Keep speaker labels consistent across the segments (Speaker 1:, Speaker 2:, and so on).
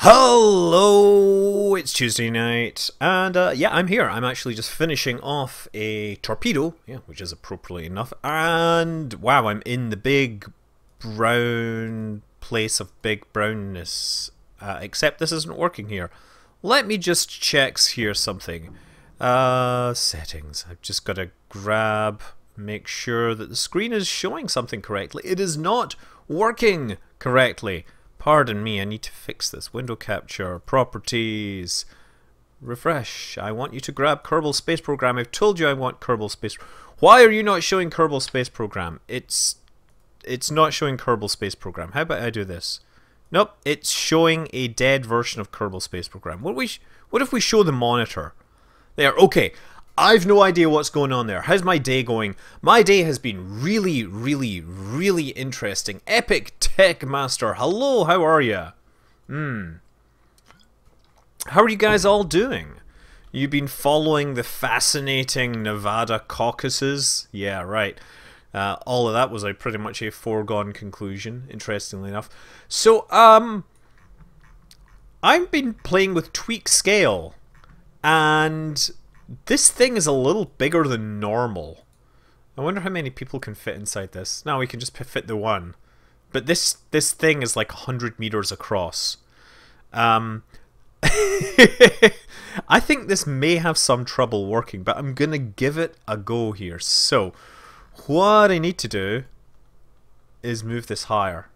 Speaker 1: Hello, it's Tuesday night, and yeah, I'm here. I'm actually just finishing off a torpedo, yeah, which is appropriately enough, and wow, I'm in the big brown place of big brownness, except this isn't working here. Let me just check here something. Settings. I've just got to make sure that the screen is showing something correctly. It is not working correctly. Pardon me, I need to fix this. Window capture, properties, refresh. I want you to grab Kerbal Space Program. I've told you I want Kerbal Space. Why are you not showing Kerbal Space Program? It's not showing Kerbal Space Program. How about I do this? Nope, it's showing a dead version of Kerbal Space Program. What if we show the monitor? There, okay. I've no idea what's going on there. How's my day going? My day has been really, really, really interesting. Epic Tech Master, hello, how are you? How are you guys all doing? You've been following the fascinating Nevada caucuses? Yeah, right. All of that was pretty much a foregone conclusion, interestingly enough. So, I've been playing with Tweak Scale, and this thing is a little bigger than normal. I wonder how many people can fit inside this. Now we can just fit the one. But this thing is like 100 meters across. I think this may have some trouble working, but I'm going to give it a go here. So, what I need to do is move this higher.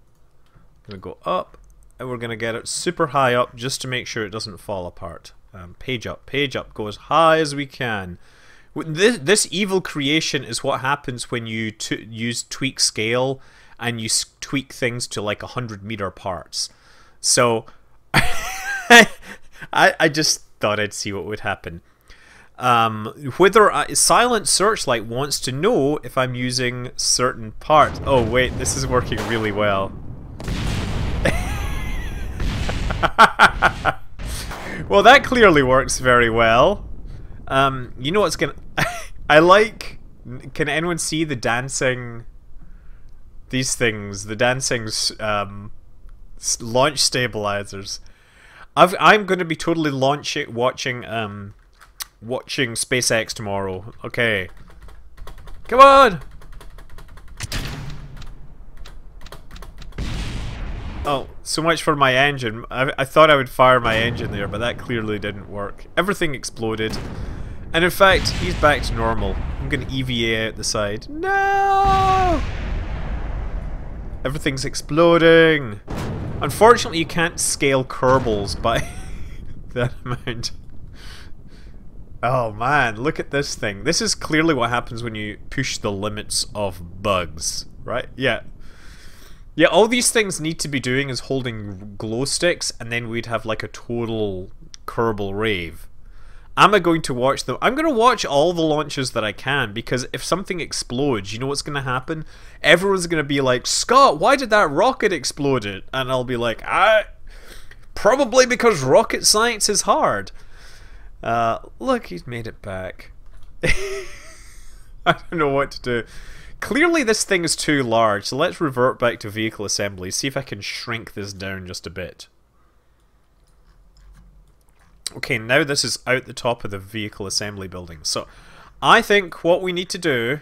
Speaker 1: I'm going to go up, and we're going to get it super high up just to make sure it doesn't fall apart. Page up, go as high as we can. This evil creation is what happens when you use Tweak Scale and you tweak things to like 100-meter parts. So I just thought I'd see what would happen. Whether Silent Searchlight wants to know if I'm using certain parts. Oh wait, this is working really well. Well, that clearly works very well. You know what's gonna... I like... Can anyone see the dancing... These things, the dancing launch stabilizers. I'm going to be totally watching SpaceX tomorrow. Okay. Come on! Oh, so much for my engine. I thought I would fire my engine there, but that clearly didn't work. Everything exploded. And in fact, he's back to normal. I'm going to EVA out the side. No! Everything's exploding. Unfortunately, you can't scale Kerbals by that amount. Oh man, look at this thing. This is clearly what happens when you push the limits of bugs, right? Yeah. Yeah, all these things need to be doing is holding glow sticks, and then we'd have like a total Kerbal rave. Am I going to watch them? I'm going to watch all the launches that I can, because if something explodes, you know what's going to happen? Everyone's going to be like, Scott, why did that rocket explode? And I'll be like, probably because rocket science is hard. Look, he's made it back. I don't know what to do. Clearly this thing is too large, so let's revert back to vehicle assembly, see if I can shrink this down just a bit. Okay, now this is out the top of the vehicle assembly building. So, I think what we need to do...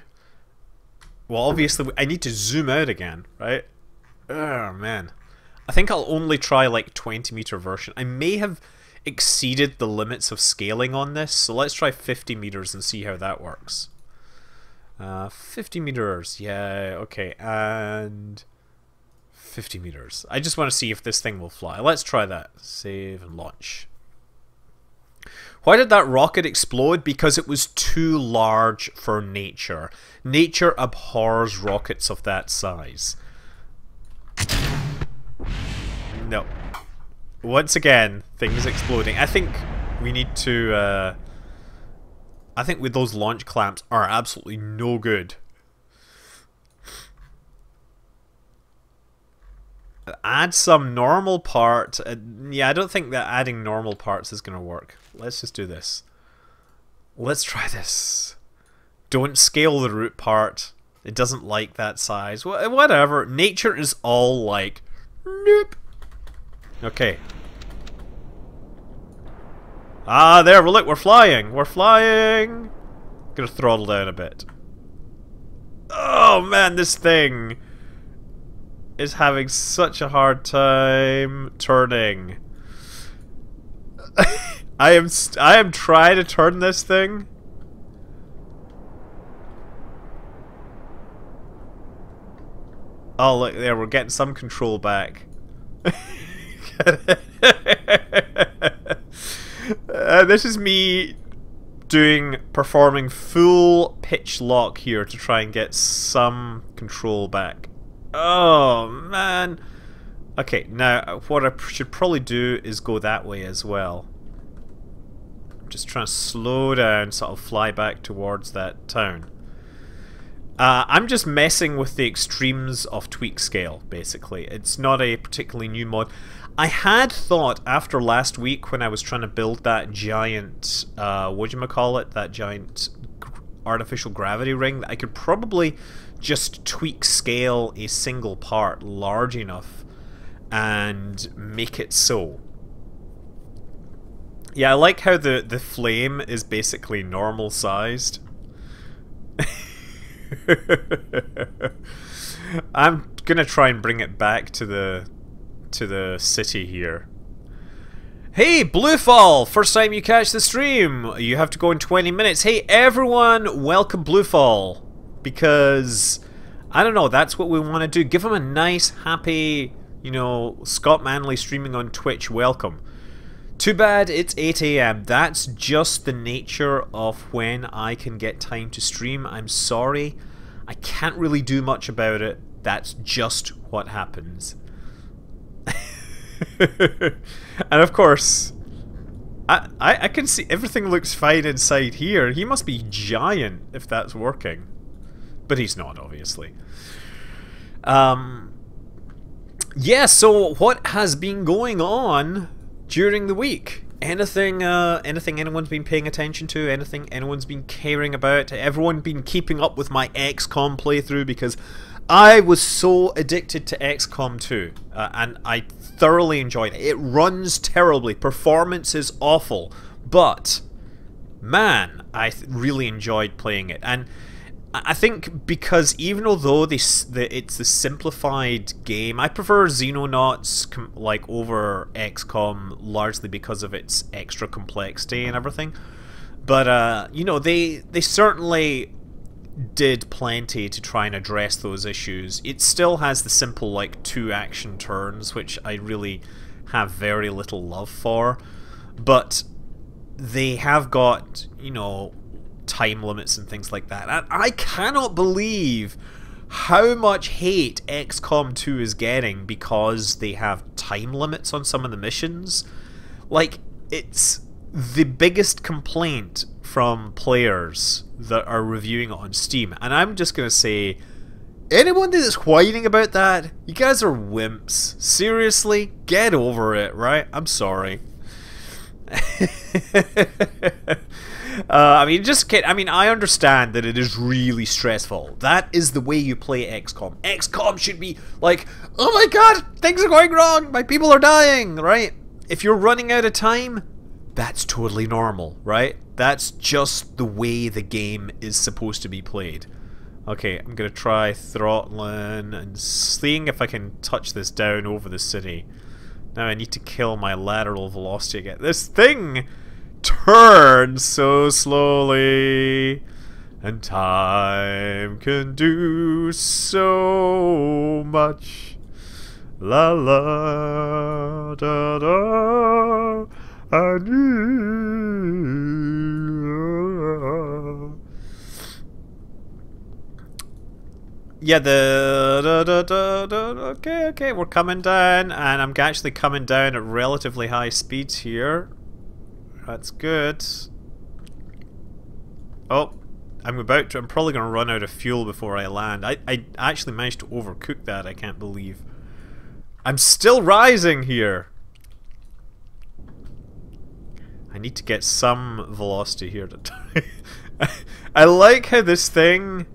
Speaker 1: Well, obviously, I need to zoom out again, right? Oh, man. I think I'll only try, like, 20-meter version. I may have exceeded the limits of scaling on this, so let's try 50 meters and see how that works. 50 meters, yeah, okay, and 50 meters. I just want to see if this thing will fly. Let's try that. Save and launch. Why did that rocket explode? Because it was too large for nature. Nature abhors rockets of that size. No. Once again, things exploding. I think we need to... I think with those launch clamps are absolutely no good. Add some normal part. Yeah, I don't think that adding normal parts is going to work. Let's just do this. Let's try this. Don't scale the root part. It doesn't like that size. Whatever. Nature is all like, nope. Okay. Ah, there, well, look, we're flying! We're flying! Gonna throttle down a bit. Oh man, this thing is having such a hard time turning. I am trying to turn this thing. Oh look there, we're getting some control back. This is me performing full pitch lock here to try and get some control back. Oh man. Okay, now what I should probably do is go that way as well. I'm just trying to slow down, sort of fly back towards that town. I'm just messing with the extremes of tweak scale, basically. It's not a particularly new mod. I had thought after last week when I was trying to build that giant, whatchamacallit, that giant artificial gravity ring, that I could probably just tweak scale a single part large enough and make it so. Yeah, I like how the flame is basically normal sized. I'm gonna try and bring it back to the city here. Hey, Bluefall! First time you catch the stream. You have to go in 20 minutes. Hey, everyone, welcome Bluefall. Because, I don't know, that's what we want to do. Give him a nice, happy, you know, Scott Manley streaming on Twitch welcome. Too bad it's 8 AM. That's just the nature of when I can get time to stream. I'm sorry. I can't really do much about it. That's just what happens. And of course, I can see everything looks fine inside here. He must be giant if that's working. But he's not, obviously. Yeah, so what has been going on during the week? Anything anyone's been paying attention to? Anything anyone's been caring about? Everyone been keeping up with my XCOM playthrough? Because I was so addicted to XCOM 2, and I thoroughly enjoyed it. It runs terribly, performance is awful, but man, I really enjoyed playing it. And I think because even although it's the simplified game, I prefer Xenonauts like over XCOM largely because of its extra complexity and everything. But you know, they certainly did plenty to try and address those issues. It still has the simple like 2 action turns, which I really have very little love for, but they have got, you know, time limits and things like that. And I cannot believe how much hate XCOM 2 is getting because they have time limits on some of the missions. Like, it's the biggest complaint from players that are reviewing it on Steam, and I'm just gonna say, anyone that is whining about that, you guys are wimps. Seriously, get over it, right? I'm sorry. I mean, just kid. I mean, I understand that it is really stressful. That is the way you play XCOM. XCOM should be like, oh my god, things are going wrong, my people are dying, right? If you're running out of time, that's totally normal, right? That's just the way the game is supposed to be played. Okay, I'm gonna try throttling and seeing if I can touch this down over the city. Now I need to kill my lateral velocity again. This thing turns so slowly, and time can do so much. La la da da, I need. Yeah, okay, we're coming down, and I'm actually coming down at relatively high speeds here. That's good. Oh, I'm probably going to run out of fuel before I land. I actually managed to overcook that, I can't believe. I'm still rising here. I need to get some velocity here. I like how this thing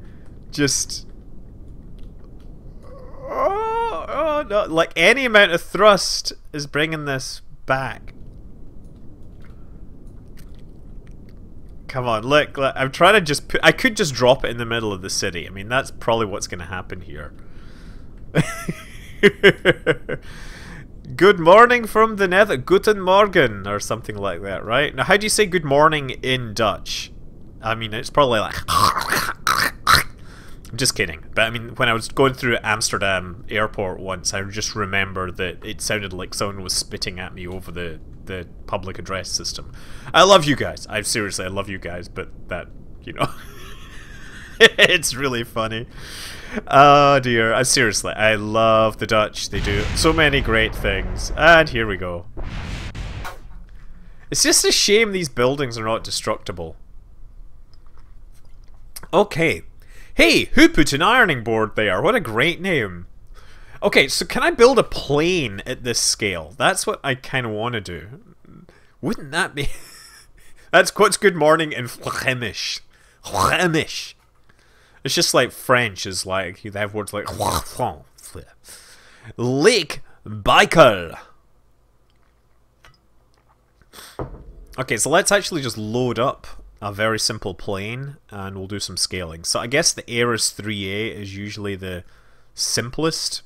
Speaker 1: just... Oh no, like any amount of thrust is bringing this back. Come on, look, I'm trying to just I could just drop it in the middle of the city. I mean, that's probably what's going to happen here. Good morning from the nether. Guten Morgen, or something like that, right? Now, how do you say good morning in Dutch? I mean, it's probably like... I'm just kidding. But I mean, when I was going through Amsterdam airport once, I just remembered that it sounded like someone was spitting at me over the public address system. I love you guys. I love you guys, but that, you know... it's really funny. Oh dear. Seriously, I love the Dutch. They do so many great things. And here we go. It's just a shame these buildings are not destructible. Okay. Hey, who put an ironing board there? What a great name. Okay, so can I build a plane at this scale? That's what I kind of want to do. Wouldn't that be... That's what's good morning in Flemish. Flemish. It's just like French is like, they have words like Lake Baikal. Okay, so let's actually just load up a very simple plane and we'll do some scaling. So I guess the Ares 3A is usually the simplest.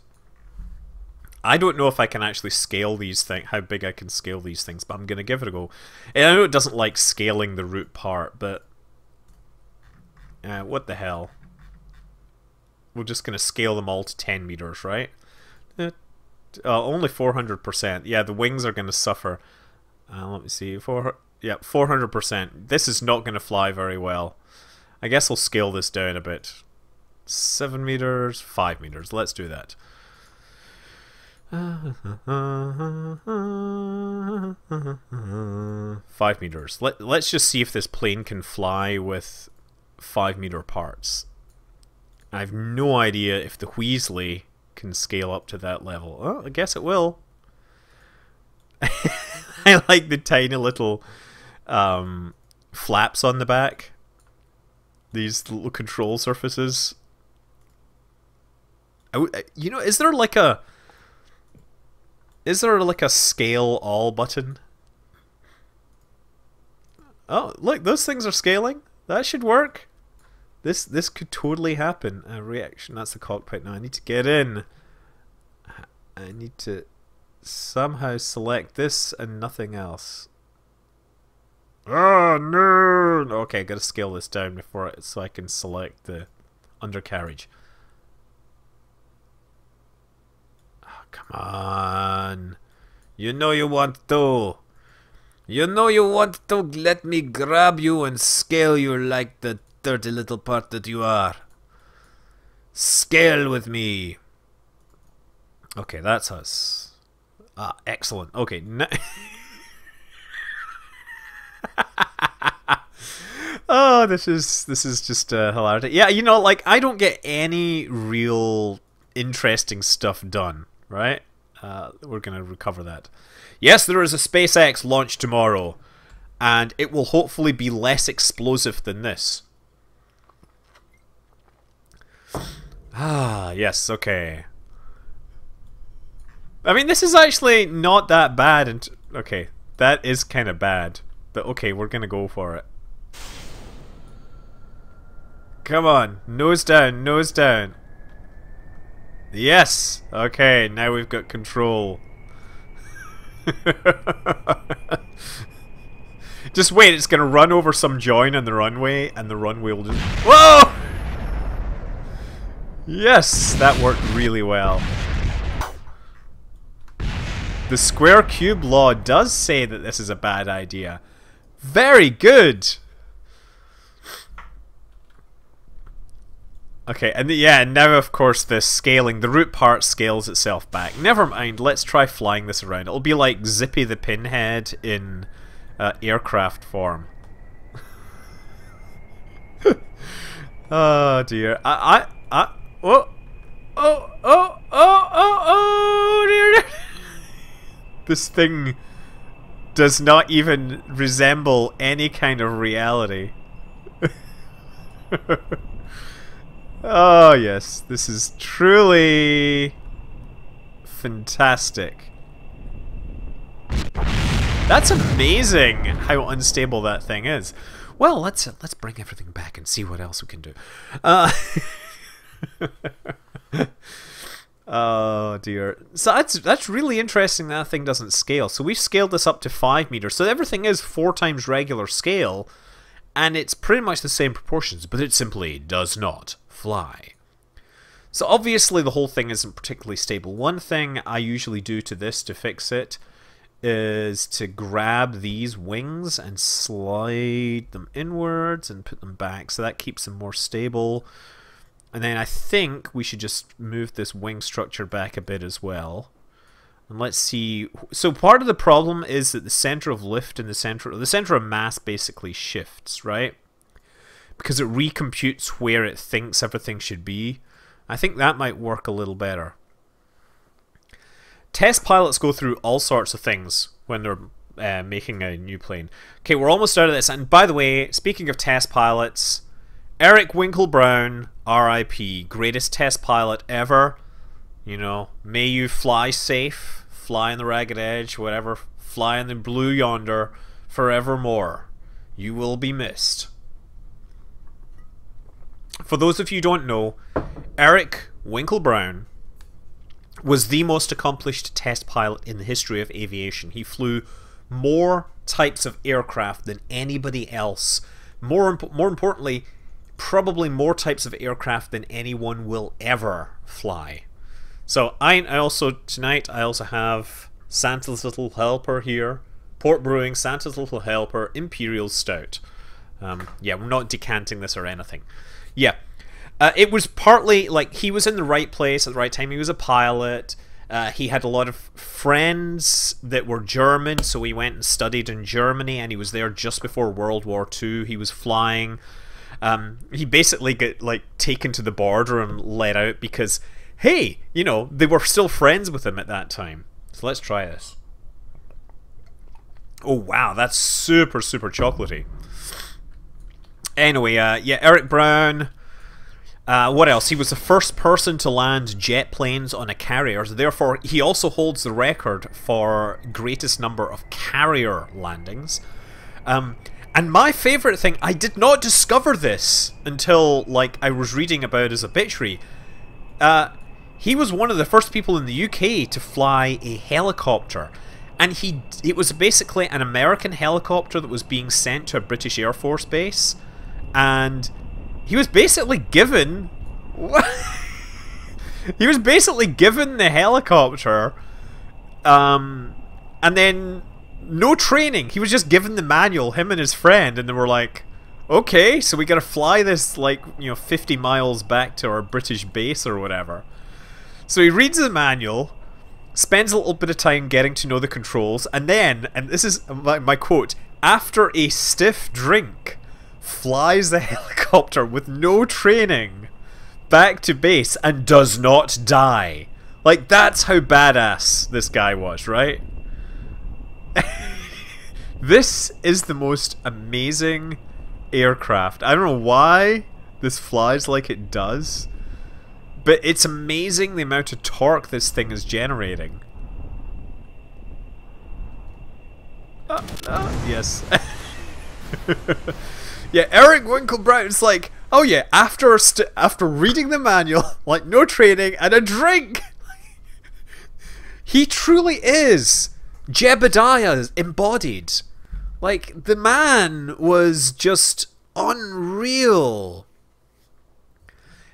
Speaker 1: I don't know if I can actually scale these things, how big I can scale these things, but I'm going to give it a go. And I know it doesn't like scaling the root part, but what the hell. We're just going to scale them all to 10 meters, right? Only 400%. Yeah, the wings are going to suffer. Let me see. 400%. This is not going to fly very well. I guess I'll scale this down a bit. 7 meters, 5 meters. Let's do that. 5 meters. Let's just see if this plane can fly with 5-meter parts. I have no idea if the Weasley can scale up to that level. Oh, I guess it will. I like the tiny little flaps on the back. These little control surfaces. You know, is there like a scale all button? Oh, look, those things are scaling. That should work. This could totally happen. A reaction. That's the cockpit now. I need to get in. I need to somehow select this and nothing else. Oh no! Okay, I gotta scale this down before so I can select the undercarriage. Oh, come on! You know you want to. You know you want to let me grab you and scale you like the dirty little part that you are. Scale with me. Okay, that's us. Ah, excellent. Okay, oh, this is just hilarious. Yeah, you know, like I don't get any real interesting stuff done, right? We're gonna recover that. Yes, there is a SpaceX launch tomorrow, and it will hopefully be less explosive than this. Ah, yes, okay. I mean, this is actually not that bad. And okay, that is kind of bad. But okay, we're gonna go for it. Come on, nose down, nose down. Yes! Okay, now we've got control. Just wait, it's gonna run over some join on the runway, and the runway will just... Whoa! Yes, that worked really well. The square cube law does say that this is a bad idea. Very good! Okay, and yeah, and now of course the scaling, the root part scales itself back. Never mind, let's try flying this around. It'll be like Zippy the Pinhead in aircraft form. Oh dear. Oh dear. This thing does not even resemble any kind of reality. Oh yes, this is truly fantastic. That's amazing how unstable that thing is. Well, let's bring everything back and see what else we can do. Uh, oh dear. So that's really interesting that thing doesn't scale. So we've scaled this up to 5 meters. So everything is 4 times regular scale, and it's pretty much the same proportions, but it simply does not fly. So obviously the whole thing isn't particularly stable. One thing I usually do to this to fix it is to grab these wings and slide them inwards and put them back, so that keeps them more stable. And then I think we should just move this wing structure back a bit as well. And let's see. So part of the problem is that the center of lift and the center of mass basically shifts, right? Because it recomputes where it thinks everything should be. I think that might work a little better. Test pilots go through all sorts of things when they're making a new plane. Okay, we're almost out of this. And by the way, speaking of test pilots, Eric Winkle Brown, R.I.P., greatest test pilot ever. You know, may you fly safe, fly on the ragged edge, whatever, fly in the blue yonder forevermore. You will be missed. For those of you who don't know, Eric Winkle Brown was the most accomplished test pilot in the history of aviation. He flew more types of aircraft than anybody else. More importantly, probably more types of aircraft than anyone will ever fly. So I also tonight I also have Santa's Little Helper here, Port Brewing Santa's Little Helper Imperial Stout. Yeah, we're not decanting this or anything. Yeah. It was partly like he was in the right place at the right time. He was a pilot. He had a lot of friends that were German, so he went and studied in Germany, and he was there just before World War II. He was flying. He basically got like taken to the border and let out because, hey, you know, they were still friends with him at that time. So let's try this. Oh wow, that's super chocolatey. Anyway, yeah, Eric Brown. What else? He was the first person to land jet planes on a carrier, so therefore he also holds the record for greatest number of carrier landings. And my favourite thing, I did not discover this until like I was reading about his obituary. He was one of the first people in the UK to fly a helicopter, and it was basically an American helicopter that was being sent to a British Air Force base, and he was basically given he was basically given the helicopter, and then no training. He was just given the manual, him and his friend, and they were like, okay, so we gotta fly this like, you know, 50 miles back to our British base or whatever. So he reads the manual, spends a little bit of time getting to know the controls, and then, and this is my quote, after a stiff drink, flies the helicopter with no training back to base and does not die. Like, that's how badass this guy was, right? This is the most amazing aircraft. I don't know why this flies like it does, but it's amazing the amount of torque this thing is generating. Yes. Yeah, Eric Winkle Brown's like, oh yeah, after reading the manual, like no training and a drink, he truly is Jebediah embodied. Like, the man was just unreal.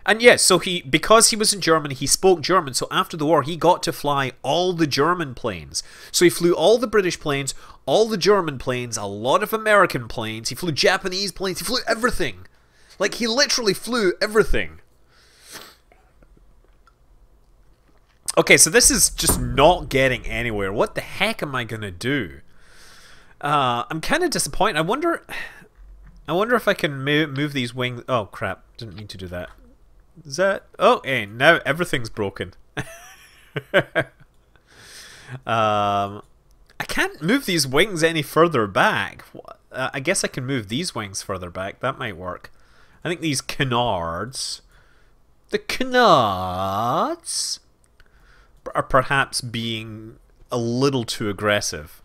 Speaker 1: And yes, so because he was in Germany, he spoke German, so after the war he got to fly all the German planes. So he flew all the British planes, all the German planes, a lot of American planes, he flew Japanese planes, he flew everything. Like, he literally flew everything. Okay, so this is just not getting anywhere. What the heck am I gonna do? I'm kind of disappointed. I wonder if I can move these wings. Oh crap! Didn't mean to do that. Is that? Oh, hey, now everything's broken. I can't move these wings any further back. I guess I can move these wings further back. That might work. I think these canards, the canards, are perhaps being a little too aggressive.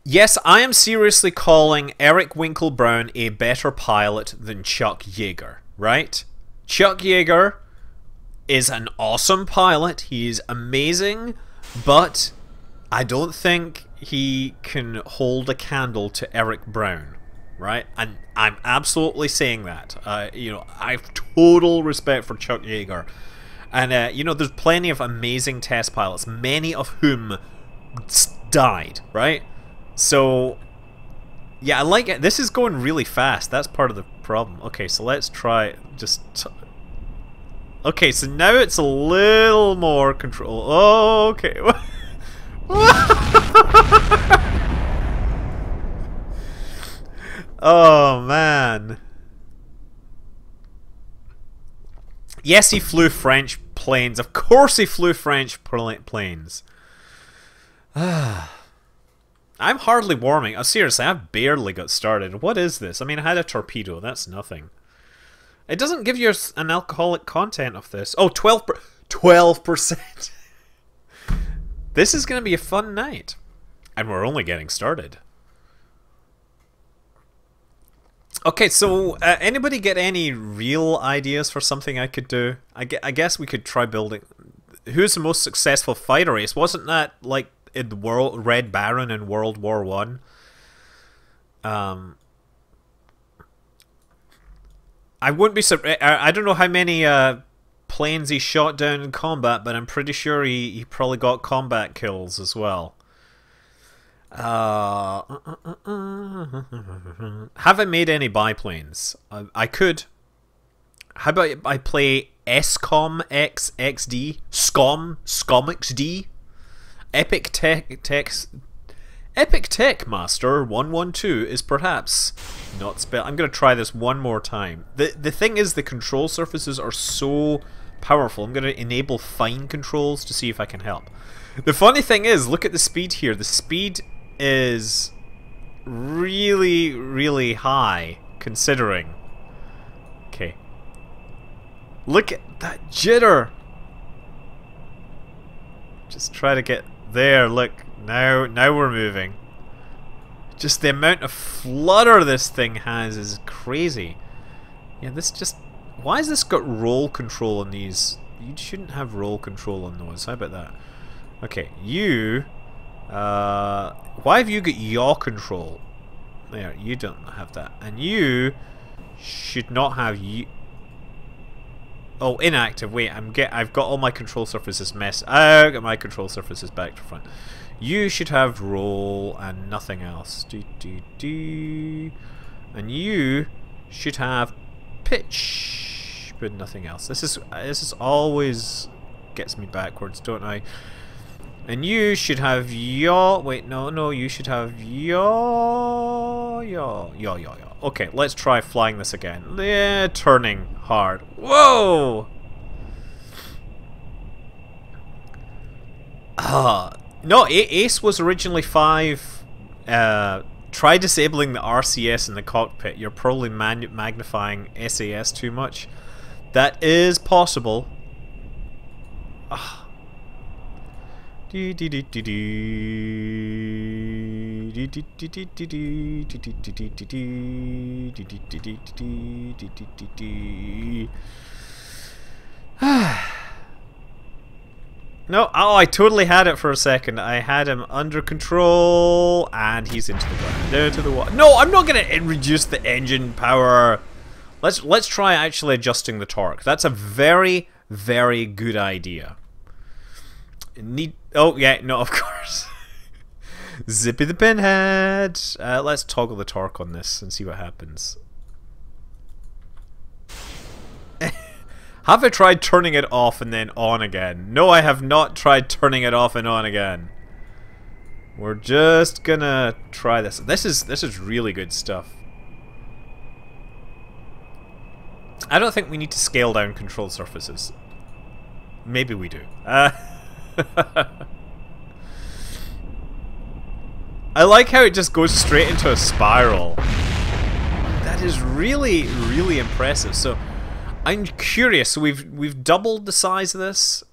Speaker 1: Yes, I am seriously calling Eric Winkle-Brown a better pilot than Chuck Yeager, right? Chuck Yeager is an awesome pilot. He's amazing, but I don't think he can hold a candle to Eric Brown, right? And I'm absolutely saying that. You know, I have total respect for Chuck Yeager. And, you know, there's plenty of amazing test pilots, many of whom died, right? So, yeah, I like it. This is going really fast. That's part of the problem. Okay, so let's try just... Okay, so now it's a little more control. Oh, okay. Oh, man. Yes, he flew French planes. Of course he flew French planes. I'm hardly warming. Oh, seriously, I've barely got started. What is this? I mean, I had a torpedo. That's nothing. It doesn't give you an alcoholic content of this. Oh, 12%. This is going to be a fun night. And we're only getting started. Okay, so anybody get any real ideas for something I could do? I guess we could try building... Who's the most successful fighter race? Wasn't that like in the Red Baron in World War One? I wouldn't be surprised. I don't know how many planes he shot down in combat, but I'm pretty sure he probably got combat kills as well. Have I made any biplanes? I could. How about I play SCOM XXD? SCOM XD? Epic Tech Master 112 is perhaps not spelled. I'm going to try this one more time. The thing is, the control surfaces are so powerful. I'm going to enable fine controls to see if I can help. The funny thing is, look at the speed here. The speed is really, really high, considering. Okay. Look at that jitter. Just try to get there. Look, now we're moving. Just the amount of flutter this thing has is crazy. Yeah, this just... Why has this got roll control on these? You shouldn't have roll control on those. How about that? Okay, you... why have you got yaw control? There, you don't have that. And you should not have you... Oh, inactive. Wait, I've got all my control surfaces messed. I've got my control surfaces back to front. You should have roll and nothing else. And you should have pitch, but nothing else. This is always gets me backwards, don't I? And you should have yaw. Wait, no. You should have yaw. Okay, let's try flying this again. Yeah, turning hard. Whoa! No, Ace was originally 5. Try disabling the RCS in the cockpit. You're probably magnifying SAS too much. That is possible. No, oh, I totally had it for a second. I had him under control, and he's into the ground, down to the water. No, I'm not gonna reduce the engine power. Let's try actually adjusting the torque. That's a very, very good idea. Oh yeah, no, of course. Zippy the pinhead. Let's toggle the torque on this and see what happens. Have I tried turning it off and then on again? No, I have not tried turning it off and on again. We're just gonna try this. This is really good stuff. I don't think we need to scale down control surfaces. Maybe we do. I like how it just goes straight into a spiral. That is really, really impressive. So I'm curious. So we've doubled the size of this.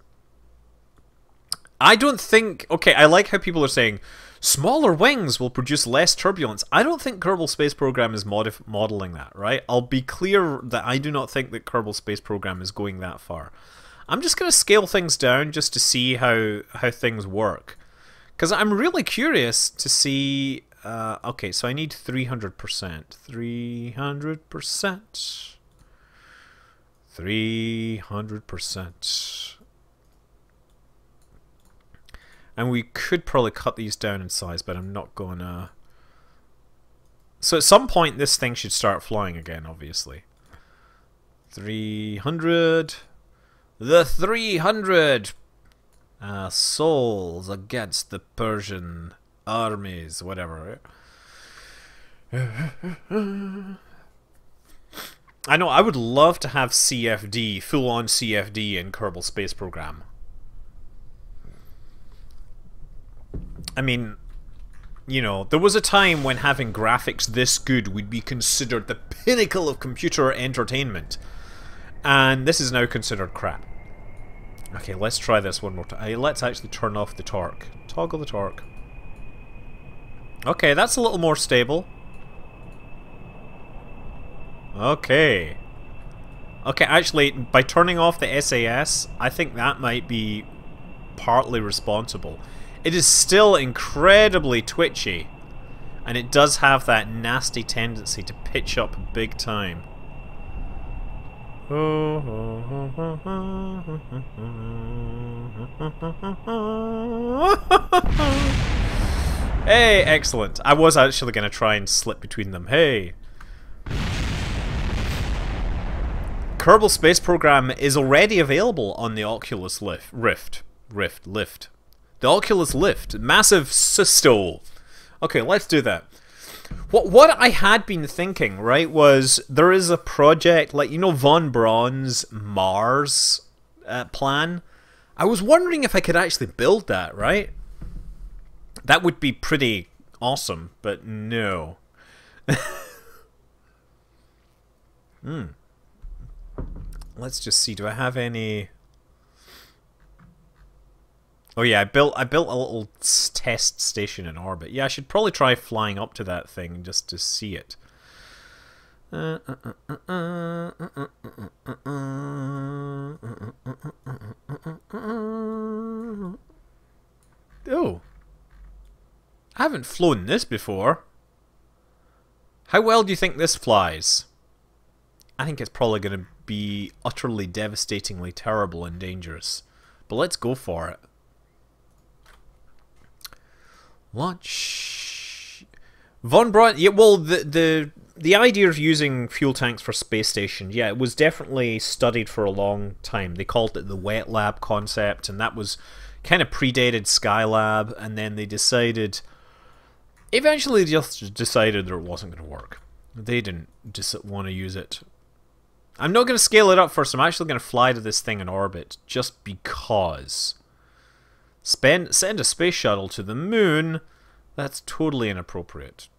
Speaker 1: I don't think... Okay, I like how people are saying, Smaller wings will produce less turbulence. I don't think Kerbal Space Program is modeling that, right? I'll be clear that I do not think that Kerbal Space Program is going that far. I'm just going to scale things down just to see how things work. Because I'm really curious to see... okay, so I need 300%. 300%. 300%. And we could probably cut these down in size, but I'm not gonna... So at some point this thing should start flying again, obviously. 300... The 300 souls against the Persian armies, whatever. I know, I would love to have CFD, full-on CFD in Kerbal Space Program. I mean, you know, there was a time when having graphics this good would be considered the pinnacle of computer entertainment. And this is now considered crap. Okay, let's try this one more time. Let's actually turn off the torque. Toggle the torque. Okay, that's a little more stable. Okay. Okay, actually, by turning off the SAS, I think that might be partly responsible. It is still incredibly twitchy, and it does have that nasty tendency to pitch up big time. Hey, excellent. I was actually going to try and slip between them. Hey. Kerbal Space Program is already available on the Oculus Rift. The Oculus Lift. Massive Sisto. Okay, let's do that. What I had been thinking, right, was there is a project, like, you know, Von Braun's Mars plan? I was wondering if I could actually build that, right? That would be pretty awesome, but no. Let's just see, do I have any... Oh yeah, I built a little test station in orbit. Yeah, I should probably try flying up to that thing just to see it. Oh. I haven't flown this before. How well do you think this flies? I think it's probably going to be utterly devastatingly terrible and dangerous. But let's go for it. Launch. Von Braun. Yeah, well, the idea of using fuel tanks for space station, yeah, it was definitely studied for a long time. They called it the wet lab concept, and that was kind of predated Skylab, and then they decided, eventually just decided that it wasn't going to work. They didn't just want to use it. I'm not going to scale it up first. I'm actually going to fly to this thing in orbit, just because. Send a space shuttle to the moon? That's totally inappropriate.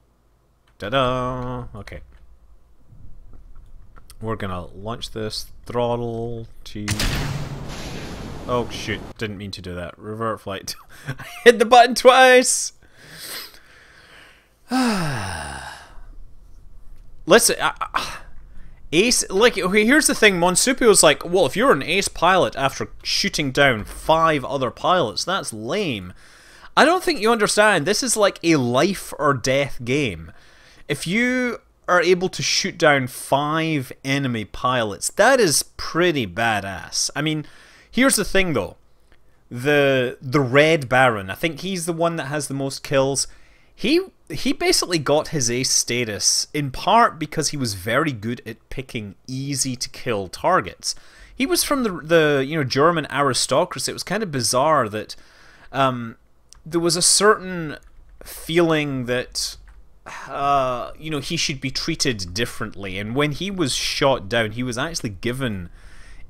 Speaker 1: Ta-da! Okay. We're gonna launch this. Throttle to... Oh shoot, didn't mean to do that. Revert flight. I hit the button twice! Listen, Ace, like, okay, here's the thing, Monsupio's like, well, if you're an ace pilot after shooting down 5 other pilots, that's lame. I don't think you understand, this is like a life or death game. If you are able to shoot down 5 enemy pilots, that is pretty badass. I mean, here's the thing though, the Red Baron, I think he's the one that has the most kills. He basically got his ace status in part because he was very good at picking easy to kill targets. He was from the you know, German aristocracy. It was kind of bizarre that there was a certain feeling that you know, he should be treated differently, and when he was shot down, he was actually given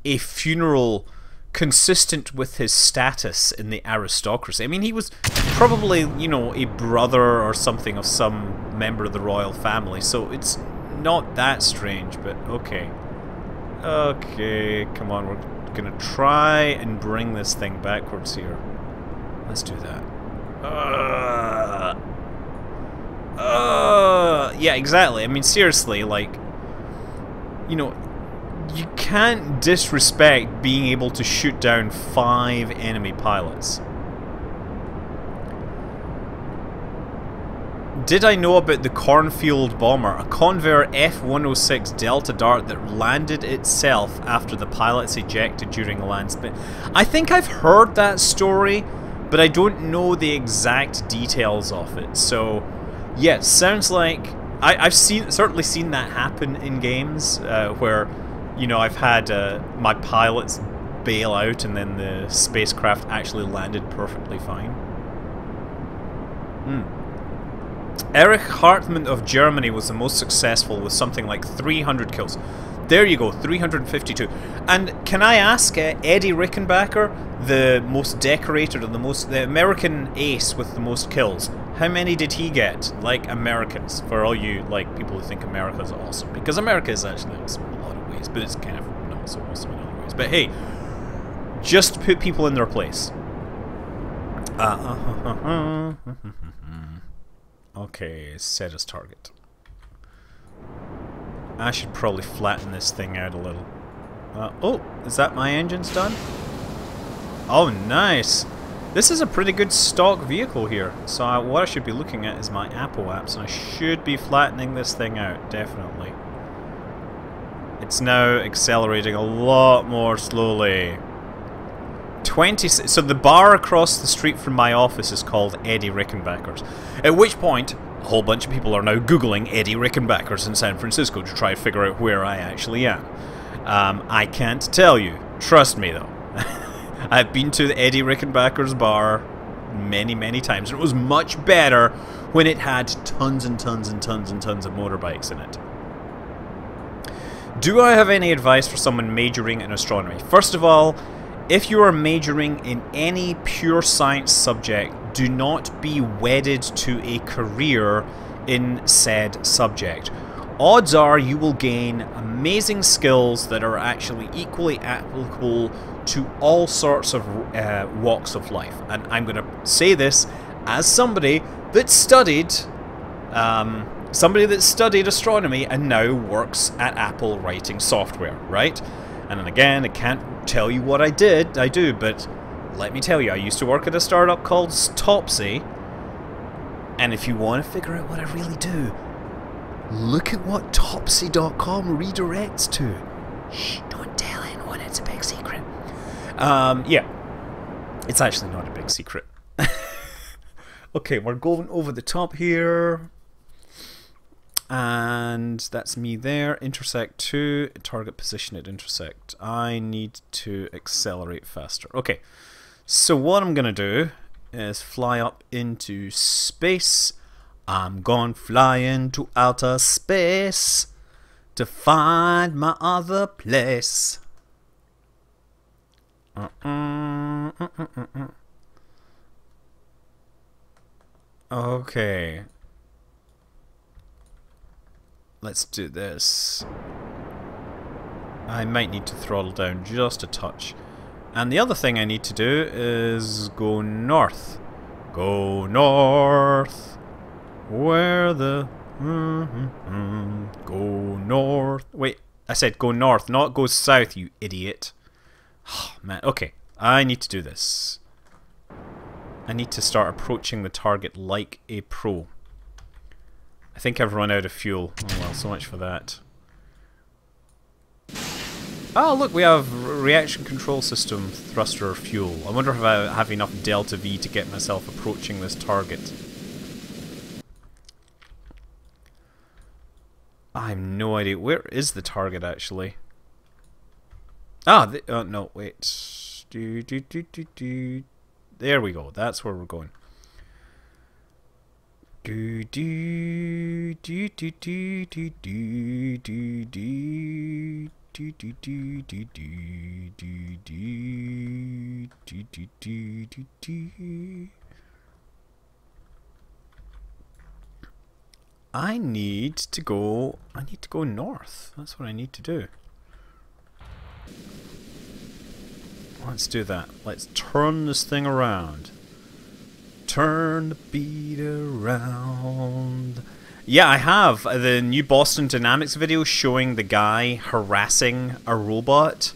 Speaker 1: a funeral consistent with his status in the aristocracy. I mean, he was probably, you know, a brother or something of some member of the royal family, so it's not that strange, but okay. Okay, come on, we're gonna try and bring this thing backwards here. Let's do that. Yeah, exactly. I mean, seriously, like, you know, you can't disrespect being able to shoot down 5 enemy pilots. Did I know about the Cornfield Bomber, a Convair F-106 Delta Dart that landed itself after the pilots ejected during a land spin? I think I've heard that story, but I don't know the exact details of it. So, yeah, it sounds like I've certainly seen that happen in games where, you know, I've had my pilots bail out and then the spacecraft actually landed perfectly fine. Erich Hartmann of Germany was the most successful with something like 300 kills. There you go, 352. And can I ask Eddie Rickenbacker, the most decorated and the American ace with the most kills, how many did he get? Like Americans, for all you like people who think America's awesome, because America is actually awesome in a lot of ways, but it's kind of not so awesome in other ways. But hey, just put people in their place. Okay, set as target. I should probably flatten this thing out a little. Oh, is that my engines done? Oh, nice! This is a pretty good stock vehicle here. So what I should be looking at is my Apple apps, and I should be flattening this thing out, definitely. It's now accelerating a lot more slowly. So the bar across the street from my office is called Eddie Rickenbacker's. At which point, a whole bunch of people are now Googling Eddie Rickenbacker's in San Francisco to try to figure out where I actually am. I can't tell you. Trust me, though. I've been to the Eddie Rickenbacker's bar many, many times. And it was much better when it had tons and tons and tons and tons of motorbikes in it. Do I have any advice for someone majoring in astronomy? First of all, if you are majoring in any pure science subject, do not be wedded to a career in said subject. Odds are you will gain amazing skills that are actually equally applicable to all sorts of walks of life. And I'm going to say this as somebody that studied astronomy and now works at Apple writing software, right? And then again, I can't tell you what I do, but let me tell you, I used to work at a startup called Topsy, and if you want to figure out what I really do, look at what Topsy.com redirects to. Shh, don't tell anyone, it's a big secret. Yeah, it's actually not a big secret. Okay, we're going over the top here. And that's me there. Intersect 2, target position at intersect. I need to accelerate faster. Okay, so what I'm gonna do is fly up into space. I'm gonna fly into outer space to find my other place. Okay. Let's do this. I might need to throttle down just a touch. And the other thing I need to do is go north. Go north. Where the... Go north. Wait, I said go north, not go south, you idiot. Oh, man, okay. I need to do this. I need to start approaching the target like a pro. I think I've run out of fuel. Oh well, so much for that. Oh look, we have reaction control system thruster fuel. I wonder if I have enough delta V to get myself approaching this target. I have no idea. Where is the target actually? Ah, no, wait. There we go. That's where we're going. I need to go north. That's what I need to do. Let's do that. Let's turn this thing around. turn the beat around. Yeah, I have the new Boston Dynamics video showing the guy harassing a robot.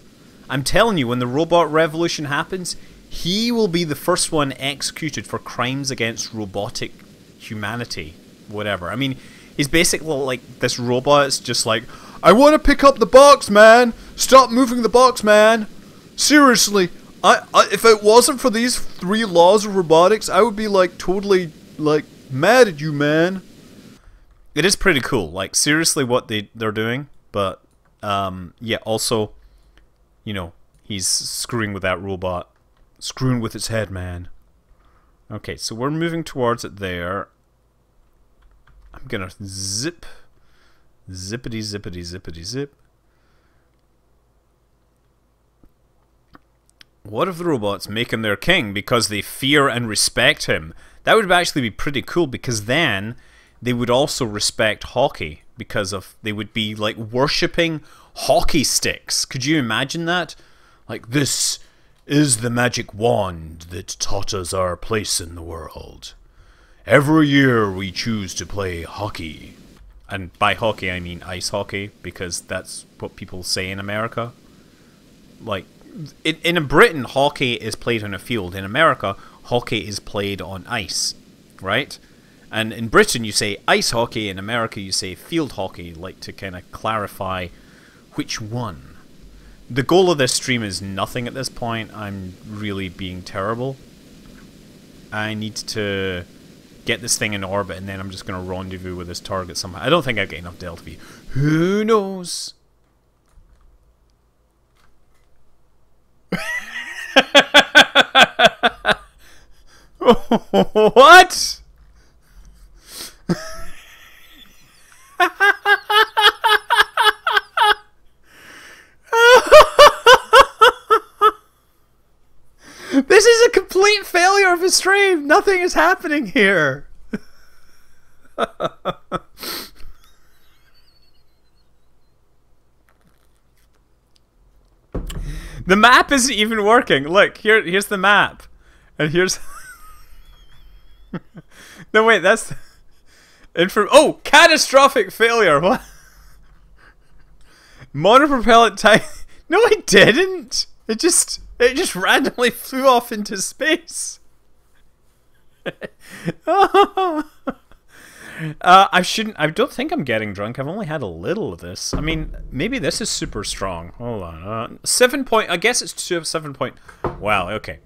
Speaker 1: I'm telling you, when the robot revolution happens, he will be the first one executed for crimes against robotic humanity. Whatever. I mean, he's basically like, this robot's just like, I want to pick up the box, man! Stop moving the box, man! Seriously, if it wasn't for these 3 laws of robotics, I would be like totally like mad at you, man. It is pretty cool, like seriously what they're doing, but yeah, also, you know, he's screwing with that robot. Screwing with its head, man. Okay, so we're moving towards it there. I'm gonna zip. Zippity, zippity, zippity, zip. What if the robots make him their king because they fear and respect him? That would actually be pretty cool, because then they would also respect hockey, because of they would be like worshipping hockey sticks. Could you imagine that? Like, this is the magic wand that taught us our place in the world. Every year we choose to play hockey. And by hockey I mean ice hockey, because that's what people say in America. Like, in Britain, hockey is played on a field. In America, hockey is played on ice, right? And in Britain you say ice hockey, in America you say field hockey, like to kind of clarify which one. The goal of this stream is nothing at this point. I'm really being terrible. I need to get this thing in orbit, and then I'm just going to rendezvous with this target somehow. I don't think I've got enough Delta V. Who knows? What? This is a complete failure of a stream. Nothing is happening here. The map isn't even working. Look, here's the map. And here's... No, wait, that's... Oh, catastrophic failure. What? Monopropellant type... No, it didn't. It just randomly flew off into space. I don't think I'm getting drunk. I've only had a little of this. I mean, maybe this is super strong. Hold on. 7 point. I guess it's 7 point. Wow. Okay.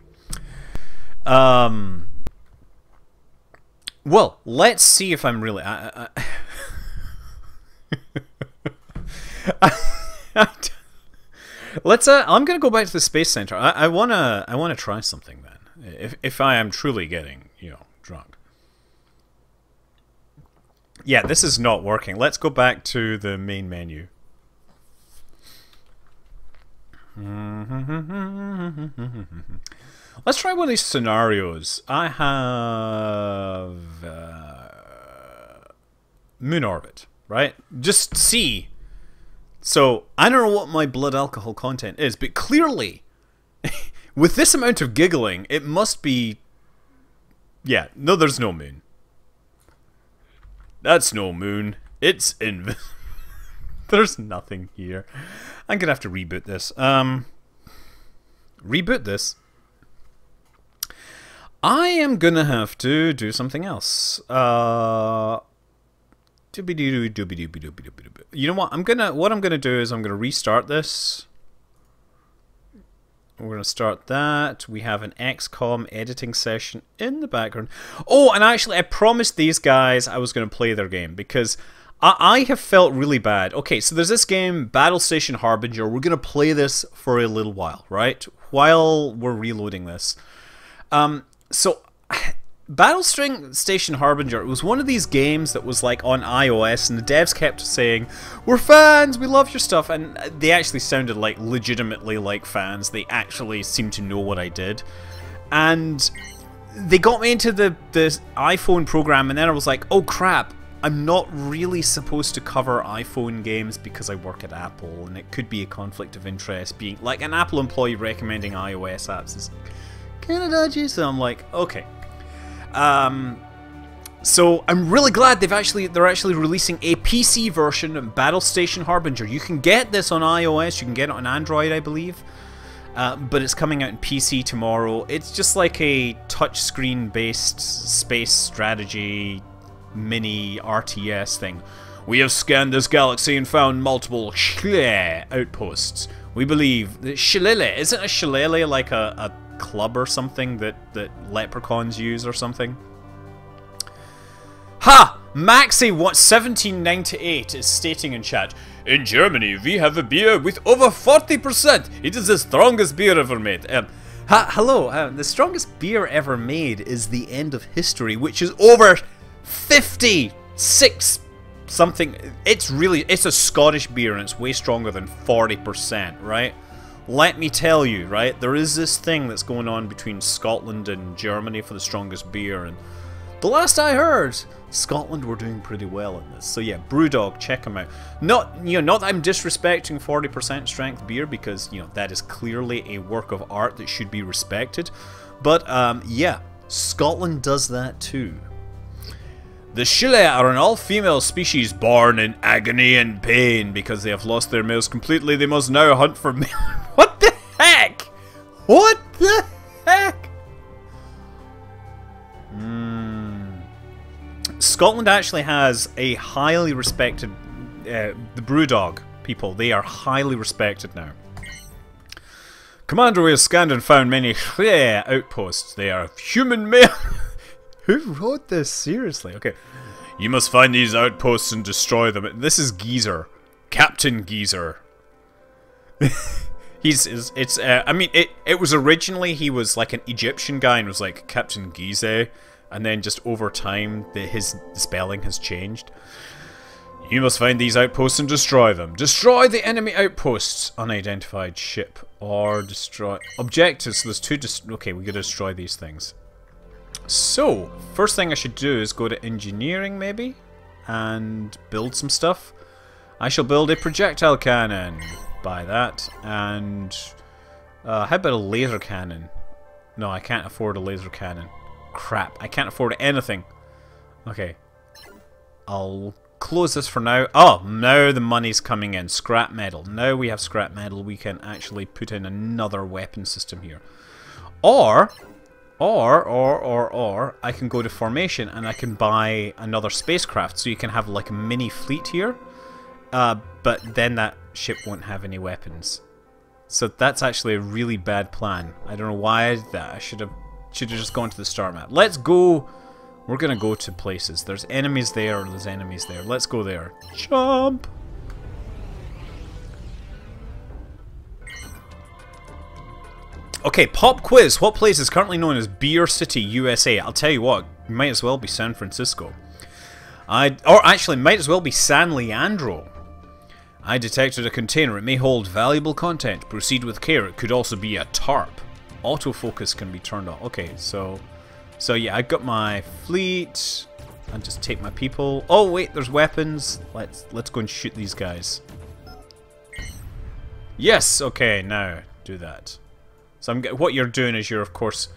Speaker 1: Well, let's see if I'm really. Let's. I'm gonna go back to the space center. I wanna try something then. If I am truly getting, you know, drunk. Yeah, this is not working. Let's go back to the main menu. Let's try one of these scenarios. I have moon orbit, right? Just see. So, I don't know what my blood alcohol content is, but clearly, with this amount of giggling, it must be... Yeah, no, there's no moon. That's no moon. It's invisible. There's nothing here. I'm gonna have to reboot this. Reboot this. I am gonna have to do something else. You know what? What I'm gonna do is I'm gonna restart this. We're gonna start that. We have an XCOM editing session in the background. Oh, and actually, I promised these guys I was gonna play their game because I have felt really bad. Okay, so there's this game, Battle Station Harbinger. We're gonna play this for a little while, right? While we're reloading this. So. Battle Station Harbinger, it was one of these games that was like on iOS, and the devs kept saying, "We're fans, we love your stuff," and they actually sounded like legitimately like fans. They actually seemed to know what I did, and they got me into the iPhone program, and then I was like, "Oh crap, I'm not really supposed to cover iPhone games because I work at Apple, and it could be a conflict of interest being like an Apple employee recommending iOS apps is kind of dodgy." So I'm like, okay. So I'm really glad they're actually releasing a PC version of Battle Station Harbinger. You can get this on iOS, you can get it on Android, I believe, but it's coming out in PC tomorrow. It's just like a touchscreen based space strategy mini RTS thing. We have scanned this galaxy and found multiple outposts. We believe that shillelagh, isn't a shillelagh like a club or something that leprechauns use or something? Ha! Maxi 1798 is stating in chat, in Germany we have a beer with over 40%. It is the strongest beer ever made. Hello, the strongest beer ever made is the End of History, which is over 56 something. It's a Scottish beer and it's way stronger than 40%, right? Let me tell you, right? There is this thing that's going on between Scotland and Germany for the strongest beer, and the last I heard, Scotland were doing pretty well in this. So yeah, Brewdog, check them out. Not that I'm disrespecting 40% strength beer, because that is clearly a work of art that should be respected. But yeah, Scotland does that too. The shillelagh are an all-female species born in agony and pain because they have lost their males completely. They must now hunt for male. What the heck? What the heck? Scotland actually has a highly respected, the Brewdog people. They are highly respected now. Commander, we have scanned and found many outposts. They are human male. Who wrote this? Seriously? Okay. You must find these outposts and destroy them. This is Geezer. Captain Geezer. I mean, it was originally, he was like an Egyptian guy and was like Captain Gize, and then just over time, his spelling has changed. You must find these outposts and destroy them. Destroy the enemy outposts. Unidentified ship. Or destroy... Objectives. So there's two... Okay, we gotta destroy these things. So, first thing I should do is go to engineering, maybe? And build some stuff. I shall build a projectile cannon. Buy that. And... how about a laser cannon? No, I can't afford a laser cannon. Crap, I can't afford anything. Okay. I'll close this for now. Oh, now the money's coming in. Scrap metal. Now we have scrap metal, we can actually put in another weapon system here. Or I can go to formation and I can buy another spacecraft, so you can have like a mini fleet here. But then that ship won't have any weapons. So that's actually a really bad plan. I don't know why I did that. I should have just gone to the star map. Let's go. We're gonna go to places. There's enemies there. There's enemies there. Let's go there. Jump. Okay, pop quiz. What place is currently known as Beer City, USA? I'll tell you what, it might as well be San Francisco. Or actually, might as well be San Leandro. I detected a container. It may hold valuable content. Proceed with care. It could also be a tarp. Autofocus can be turned off. Okay, so yeah, I got my fleet. I'll just take my people. Oh wait, there's weapons. Let's go and shoot these guys. Yes. Okay, now do that. So what you're doing is you're, of course,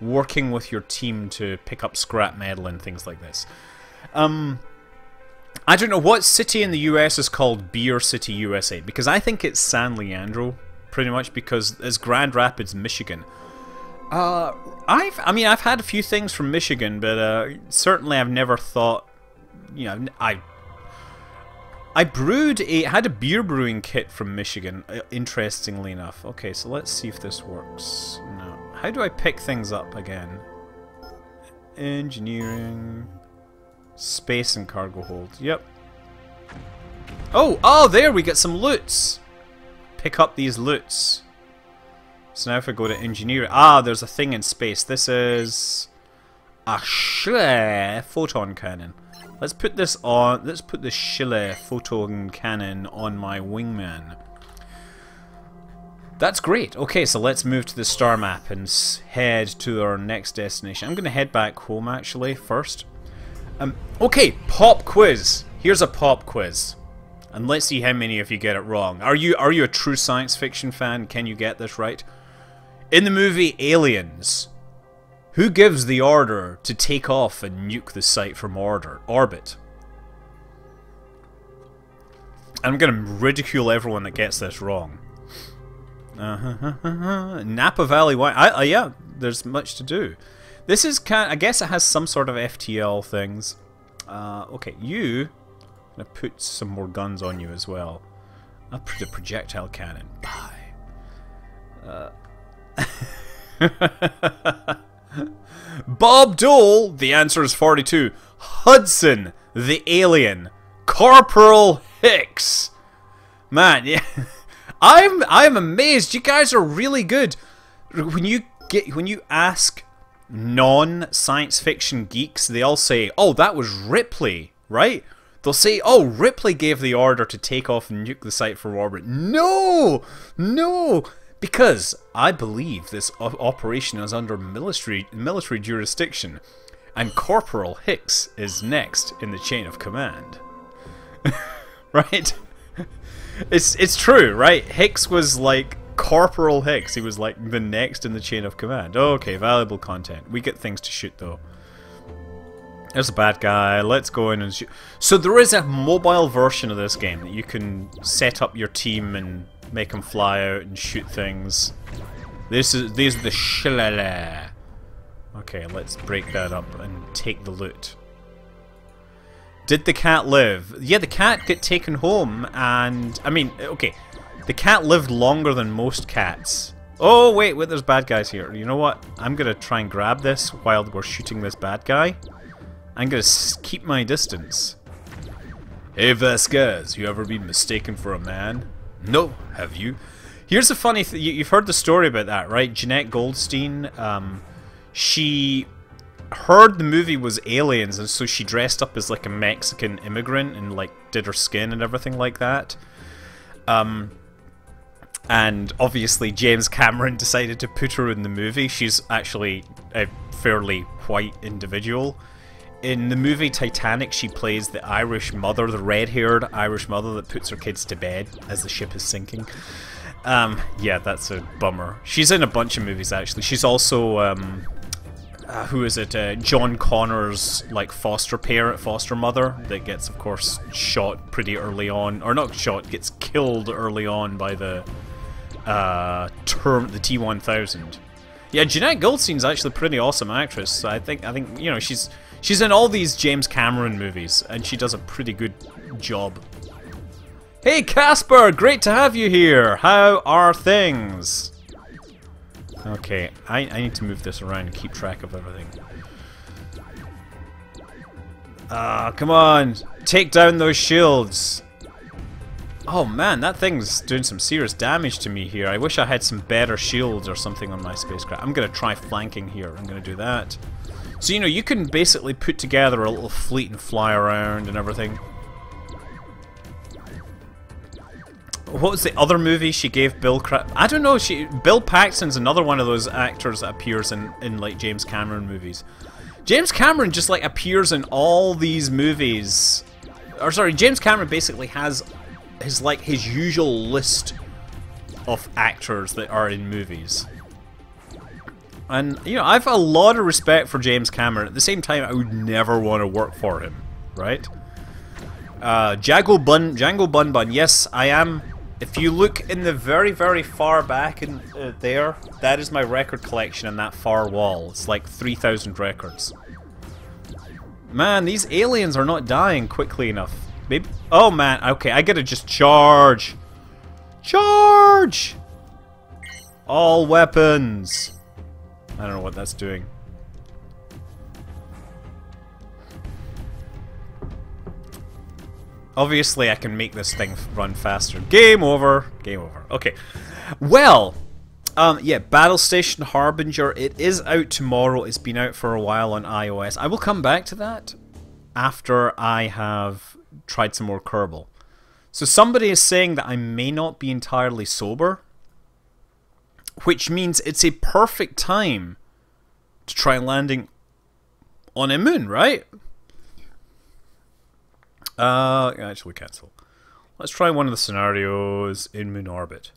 Speaker 1: working with your team to pick up scrap metal and things like this. I don't know what city in the US is called Beer City, USA, because I think it's San Leandro, pretty much, because it's Grand Rapids, Michigan. I mean, I've had a few things from Michigan, but certainly I've never thought, I had a beer brewing kit from Michigan, interestingly enough. Okay, so let's see if this works. No. How do I pick things up again? Engineering, space and cargo hold. Yep. Oh, there we get some loots. Pick up these loots. So now if I go to engineering, there's a thing in space. This is a photon cannon. Let's put this on. Let's put the Schiller photon cannon on my wingman. That's great. Okay, so let's move to the star map and head to our next destination. I'm going to head back home actually first. Okay, pop quiz. Here's a pop quiz, and let's see how many of you get it wrong. Are you a true science fiction fan? Can you get this right? In the movie Aliens, Who gives the order to take off and nuke the site from orbit? I'm gonna ridicule everyone that gets this wrong. Napa Valley Wine. Yeah, there's much to do. This is I guess it has some sort of FTL things. Okay, I'm gonna put some more guns on you as well. I'll put a projectile cannon. Bye. Bob Dole. The answer is 42. Hudson, the alien. Corporal Hicks. Man, yeah. I'm amazed. You guys are really good. When you ask non-science fiction geeks, they all say, "Oh, that was Ripley," right? They'll say, "Oh, Ripley gave the order to take off and nuke the site for orbit." No, no, because I believe this operation is under military jurisdiction, and Corporal Hicks is next in the chain of command. Right? It's true, right? Hicks was like Corporal Hicks. He was like the next in the chain of command. Okay, valuable content. We get things to shoot though. There's a bad guy. Let's go in and shoot. So there is a mobile version of this game that you can set up your team and make them fly out and shoot things. These are the shillelagh. Okay, let's break that up and take the loot. Did the cat live? Yeah, the cat got taken home, and I mean, okay, the cat lived longer than most cats. Oh wait, there's bad guys here. You know what? I'm gonna try and grab this while we're shooting this bad guy. I'm gonna keep my distance. Hey Vasquez, you ever been mistaken for a man? No, have you? Here's a funny thing. You've heard the story about that, right? Jeanette Goldstein, she heard the movie was Aliens, and so she dressed up as like a Mexican immigrant and like did her skin and everything like that. And obviously James Cameron decided to put her in the movie. She's actually a fairly white individual. In the movie Titanic, she plays the Irish mother, the red-haired Irish mother that puts her kids to bed as the ship is sinking. Yeah, that's a bummer. She's in a bunch of movies actually. She's also who is it? John Connor's like foster mother that gets, of course, shot pretty early on, or not shot, gets killed early on by the T-1000. Yeah, Jeanette Goldstein's actually a pretty awesome actress. So I think you know she's in all these James Cameron movies, and she does a pretty good job. Hey Casper, great to have you here. How are things? Okay, I need to move this around and keep track of everything. Come on! Take down those shields! Oh man, that thing's doing some serious damage to me here. I wish I had some better shields or something on my spacecraft. I'm gonna try flanking here. I'm gonna do that. So, you know, you can basically put together a little fleet and fly around and everything. What was the other movie she gave Bill I don't know, Bill Paxton's another one of those actors that appears in like James Cameron movies. James Cameron just like appears in all these movies. Or sorry, James Cameron basically has his usual list of actors that are in movies. And you know, I have a lot of respect for James Cameron. At the same time, I would never want to work for him, right? Django Bun Bun. Yes, I am. If you look in the very, very far back in there, that is my record collection in that far wall. It's like 3,000 records. Man, these aliens are not dying quickly enough. Maybe. Oh man. Okay, I gotta just charge. Charge! All weapons. I don't know what that's doing. Obviously, I can make this thing run faster. Game over. Game over. Okay. Well, yeah, Battle Station Harbinger. It is out tomorrow. It's been out for a while on iOS. I will come back to that after I have tried some more Kerbal. So somebody is saying that I may not be entirely sober, which means it's a perfect time to try landing on a moon, right? Actually cancel. Let's try one of the scenarios in moon orbit.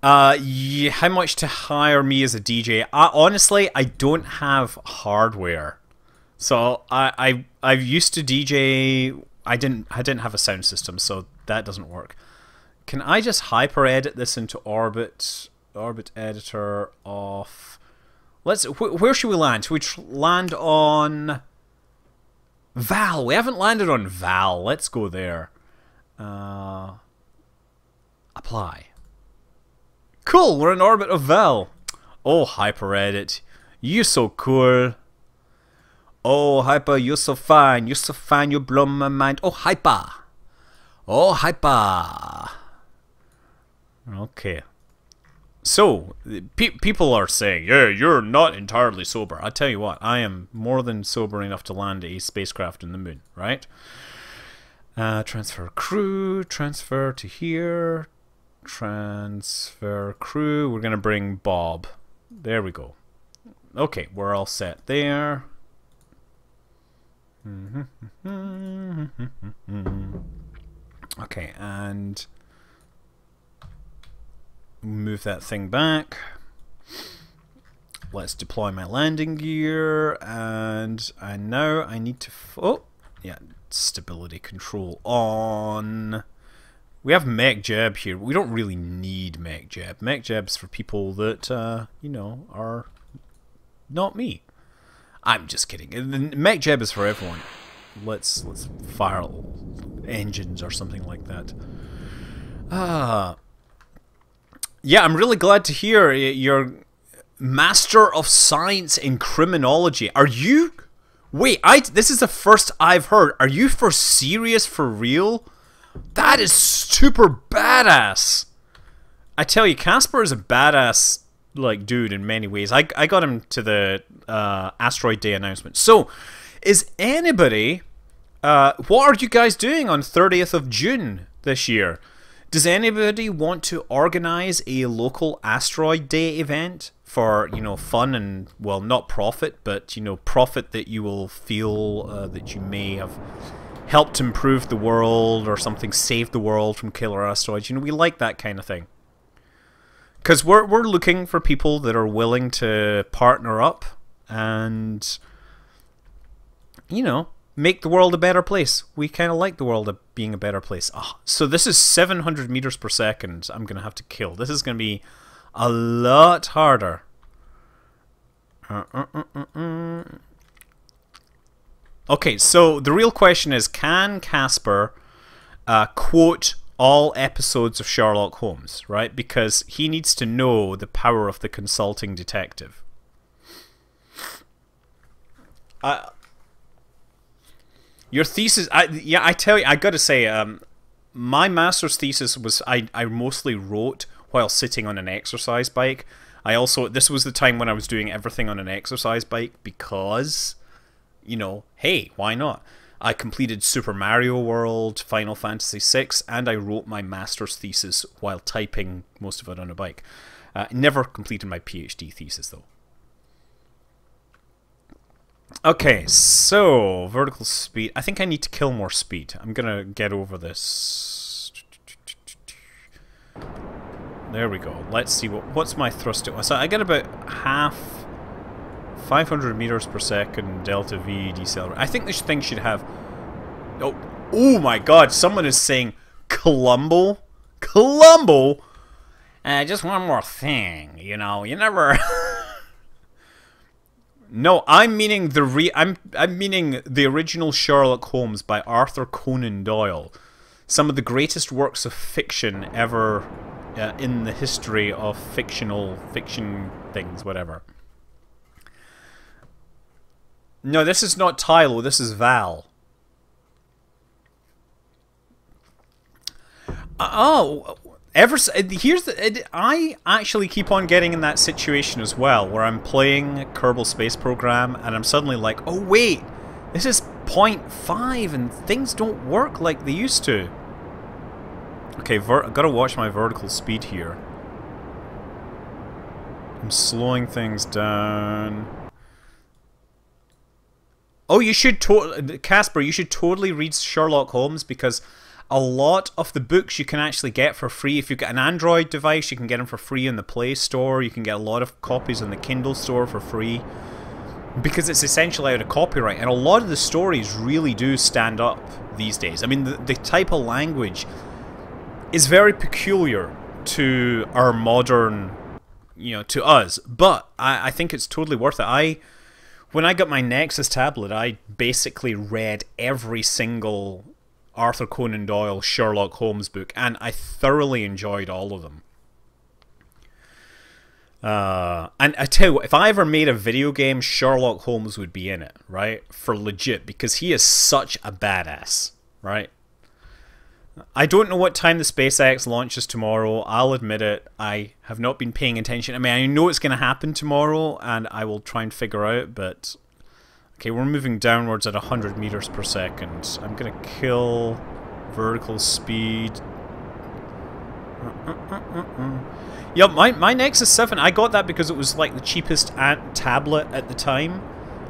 Speaker 1: Yeah, how much to hire me as a DJ? Honestly, I don't have hardware. So I used to DJ. I didn't have a sound system, so that doesn't work. Can I just hyper edit this into Orbit editor off? Let's. Where should we land? Should we land on Val? We haven't landed on Val. Let's go there. Apply. Cool. We're in orbit of Val. Oh, hyper edit. You're so cool. Oh, Hyper, you're so fine. You're so fine, you blow my mind. Oh, Hyper. Oh, Hyper. Okay. So, people are saying, yeah, you're not entirely sober. I tell you what, I am more than sober enough to land a spacecraft in the moon, right? Transfer crew, transfer to here. Transfer crew. We're going to bring Bob. There we go. Okay, we're all set there. Okay, and move that thing back. Let's deploy my landing gear, and now I need to oh yeah, stability control on. We have mech jab here. We don't really need mech jab. Mech jab's for people that you know, are not me. I'm just kidding. The mech jab is for everyone. Let's fire engines or something like that. Yeah, I'm really glad to hear you're Master of Science in Criminology. Are you? Wait, this is the first I've heard. Are you for serious, for real? That is super badass. I tell you, Casper is a badass like dude in many ways. I got him to the Asteroid Day announcement. So, is anybody what are you guys doing on 30th of June this year? Does anybody want to organize a local Asteroid Day event for, you know, fun and, well, not profit, but, you know, profit that you will feel that you may have helped improve the world or something, save the world from killer asteroids? You know, we like that kind of thing. Because we're looking for people that are willing to partner up and, you know, make the world a better place. We kind of like the world being a better place. Oh, so this is 700 meters per second I'm going to have to kill. This is going to be a lot harder. Okay, so the real question is, can Casper quote all episodes of Sherlock Holmes, right? Because he needs to know the power of the consulting detective. Your thesis, yeah, I tell you, I gotta say, my master's thesis was, I mostly wrote while sitting on an exercise bike. This was the time when I was doing everything on an exercise bike because, you know, hey, why not? I completed Super Mario World, Final Fantasy VI, and I wrote my master's thesis while typing most of it on a bike. Never completed my PhD thesis, though. Okay, so vertical speed. I think I need to kill more speed. I'm gonna get over this. There we go. Let's see what's my thrust. So I get about half. 500 meters per second delta V deceleration. I think this thing should have. Oh my God! Someone is saying Columbo. Columbo. Just one more thing. You know, you never. No, I'm meaning I'm meaning the original Sherlock Holmes by Arthur Conan Doyle. Some of the greatest works of fiction ever in the history of fiction things, whatever. No, this is not Tylo, this is Val. I actually keep on getting in that situation as well, where I'm playing Kerbal Space Program and I'm suddenly like, oh wait, this is 0.5 and things don't work like they used to. Okay, I've got to watch my vertical speed here. I'm slowing things down. Oh, you should Casper, you should totally read Sherlock Holmes, because a lot of the books you can actually get for free. If you've got an Android device, you can get them for free in the Play Store. You can get a lot of copies in the Kindle Store for free, because it's essentially out of copyright. And a lot of the stories really do stand up these days. I mean, the type of language is very peculiar to our modern, you know, to us. But I think it's totally worth it. When I got my Nexus tablet, I basically read every single Arthur Conan Doyle Sherlock Holmes book, and I thoroughly enjoyed all of them. And I tell you what, if I ever made a video game, Sherlock Holmes would be in it, right? For legit, because he is such a badass, right? I don't know what time the SpaceX launches tomorrow. I'll admit it. I have not been paying attention. I mean, I know it's going to happen tomorrow, and I will try and figure out, but... Okay, we're moving downwards at 100 meters per second. I'm going to kill vertical speed. Yeah, my Nexus 7, I got that because it was like the cheapest tablet at the time.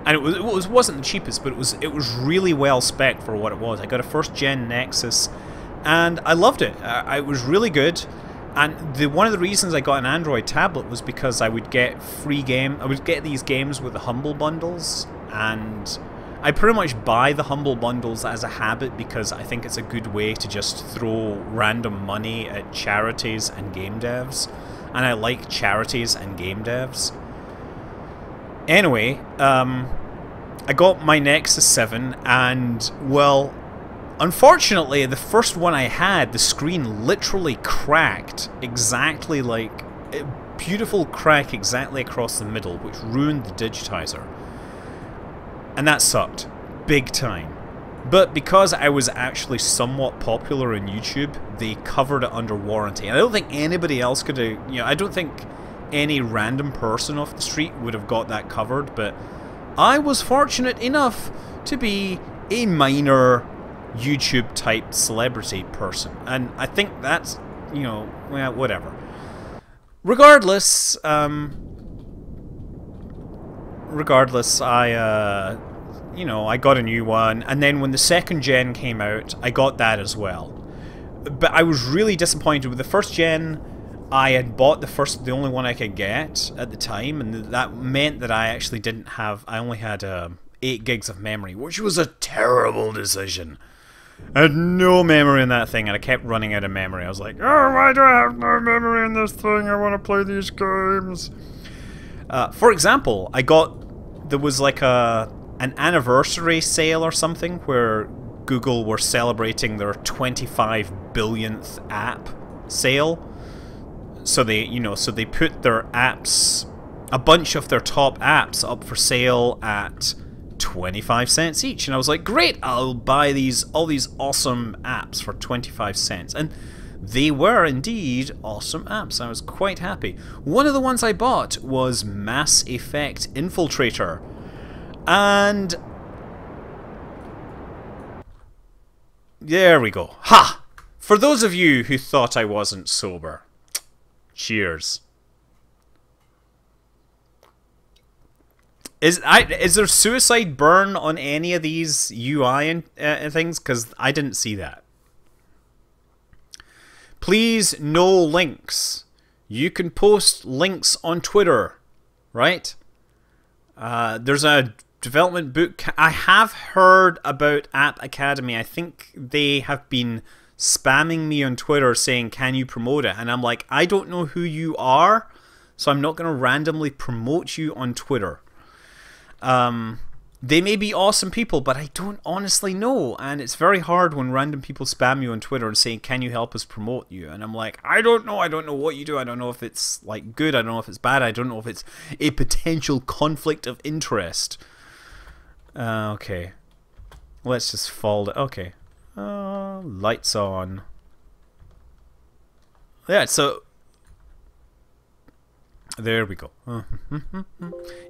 Speaker 1: And it wasn't the cheapest, but it was really well spec'd for what it was. I got a first gen Nexus, and I loved it. It was really good. And one of the reasons I got an Android tablet was because I would get I would get these games with the Humble Bundles, and I pretty much buy the Humble Bundles as a habit because I think it's a good way to just throw random money at charities and game devs. And I like charities and game devs. Anyway, I got my Nexus 7, and, well, unfortunately, the first one I had, the screen literally cracked exactly like... a beautiful crack exactly across the middle, which ruined the digitizer. And that sucked. Big time. But because I was actually somewhat popular on YouTube, they covered it under warranty. And I don't think anybody else could have... You know, I don't think any random person off the street would have got that covered, but I was fortunate enough to be a minor YouTube-type celebrity person. And I think that's, you know, well, whatever. Regardless, you know, I got a new one, and then when the second gen came out, I got that as well. But I was really disappointed with the first gen. I had bought the only one I could get at the time, and that meant that I actually didn't have, I only had 8 gigs of memory, which was a terrible decision. I had no memory in that thing, and I kept running out of memory. I was like, oh, why do I have no memory in this thing? I want to play these games. For example, there was like an anniversary sale or something where Google were celebrating their 25 billionth app sale. So they, you know, so they put their apps, a bunch of their top apps up for sale at 25 cents each, and I was like, great, I'll buy all these awesome apps for 25 cents. And they were indeed awesome apps. I was quite happy. One of the ones I bought was Mass Effect Infiltrator. And there we go. Ha! For those of you who thought I wasn't sober, cheers. Is there suicide burn on any of these UI and things? Because I didn't see that. Please, no links. You can post links on Twitter, right? There's a development book. I have heard about App Academy. I think they have been spamming me on Twitter saying, can you promote it? And I'm like, I don't know who you are, so I'm not going to randomly promote you on Twitter. They may be awesome people, but I don't honestly know, and it's very hard when random people spam you on Twitter and saying, can you help us promote you? And I'm like, I don't know what you do, I don't know if it's like good, I don't know if it's bad, I don't know if it's a potential conflict of interest. Okay. Let's just fold it. Okay. Lights on. Yeah, so there we go. Yeah,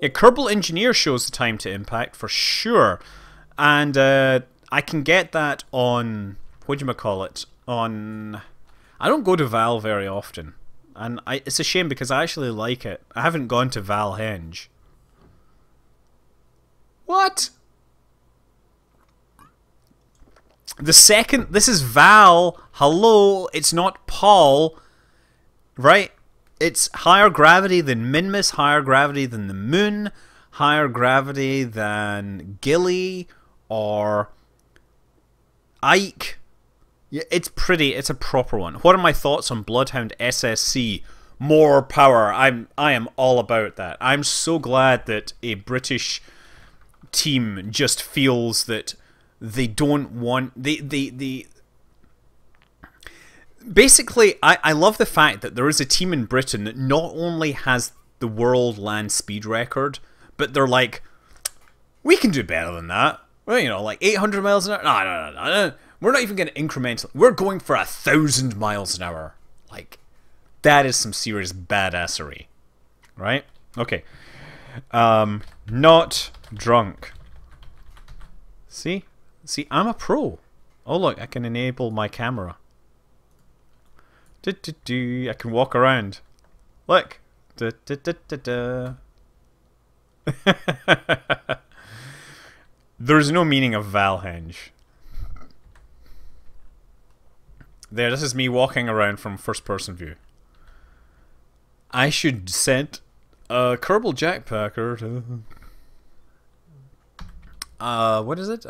Speaker 1: Kerbal Engineer shows the time to impact for sure, and I can get that on whatchamacallit, on. I don't go to Val very often, and it's a shame because I actually like it. I haven't gone to Valhenge. What? The second... This is Val. Hello. It's not Paul. Right? It's higher gravity than Minmus, higher gravity than the moon, higher gravity than Gilly or Ike. Yeah, it's pretty. It's a proper one. What are my thoughts on Bloodhound SSC? More power. I am all about that. I'm so glad that a British team just feels that they don't want... Basically, I love the fact that there is a team in Britain that not only has the world land speed record, but they're like, we can do better than that. Well, you know, like 800 miles an hour. No. We're not even going to incrementally. We're going for 1,000 miles an hour. Like, that is some serious badassery. Right? Okay. Not drunk. See? See, I'm a pro. Oh, look, I can enable my camera. I can walk around. Look. There's no meaning of Valhenge. There, this is me walking around from first-person view. I should send a Kerbal Jackpacker to... what is it?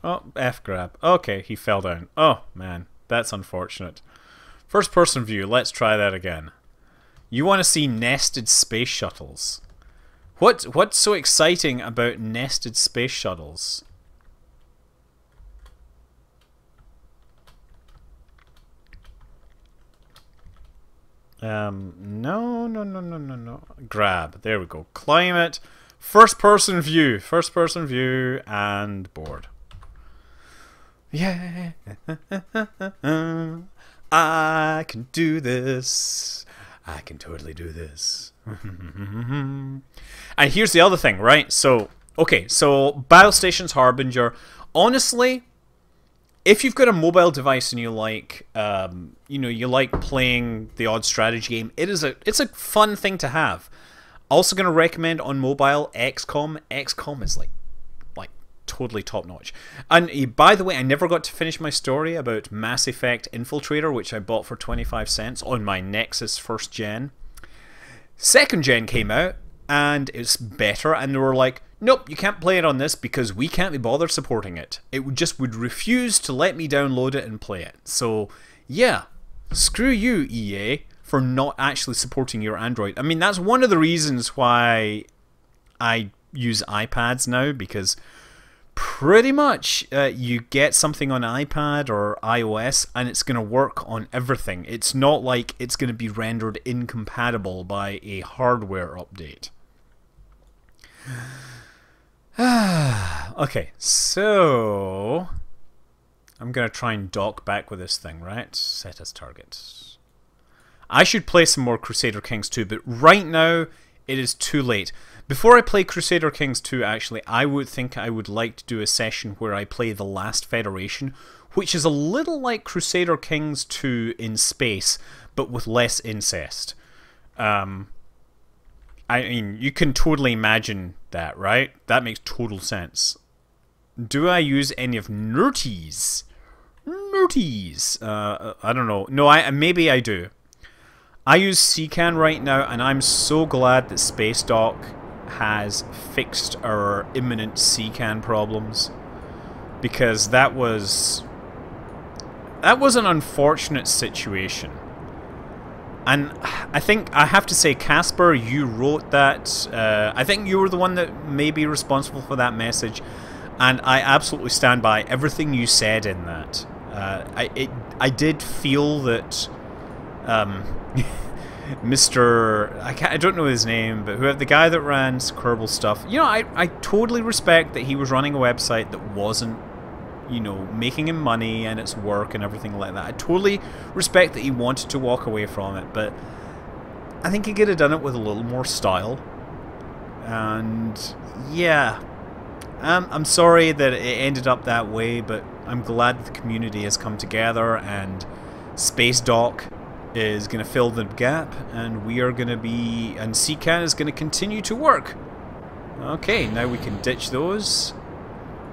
Speaker 1: Oh, F-grab. Okay, he fell down. Oh, man. That's unfortunate. First person view. Let's try that again. You want to see nested space shuttles. What's so exciting about nested space shuttles? No. Grab. There we go. Climate. First person view. First person view and board. Yeah. I can do this. I can totally do this. And here's the other thing, right? So, okay, so Battle Stations Harbinger. Honestly, if you've got a mobile device and you like, you like playing the odd strategy game, it's a fun thing to have. Also going to recommend on mobile XCOM. XCOM is like totally top notch. And by the way, I never got to finish my story about Mass Effect Infiltrator, which I bought for 25 cents on my Nexus 1st gen. 2nd gen came out and it's better, and they were like, nope, you can't play it on this because we can't be bothered supporting it. It would refuse to let me download it and play it. So yeah, screw you, EA, for not actually supporting your Android. I mean, that's one of the reasons why I use iPads now, because pretty much you get something on iPad or iOS and it's going to work on everything. It's not like it's going to be rendered incompatible by a hardware update. Okay, so I'm going to try and dock back with this thing, right? Set as target. I should play some more Crusader Kings 2, but right now it is too late. Before I play Crusader Kings 2, actually, I would like to do a session where I play The Last Federation, which is a little like Crusader Kings 2 in space, but with less incest. I mean, you can totally imagine that, right? That makes total sense. Do I use any of Nerties? Nerties. I don't know. No, maybe I do. I use CCAN right now, and I'm so glad that SpaceDock has fixed our imminent CCAN problems, because that was an unfortunate situation. And I think I have to say, Casper, you wrote that. I think you were the one that may be responsible for that message, and I absolutely stand by everything you said in that. I did feel that Mr. I don't know his name, but the guy that ran Kerbal stuff, you know, I totally respect that he was running a website that wasn't, you know, making him money and its work and everything like that. I totally respect that he wanted to walk away from it, but I think he could have done it with a little more style. And yeah, I'm sorry that it ended up that way, but I'm glad that the community has come together, and SpaceDock is going to fill the gap, and we are going to be, and CCAN is going to continue to work. Okay, now we can ditch those.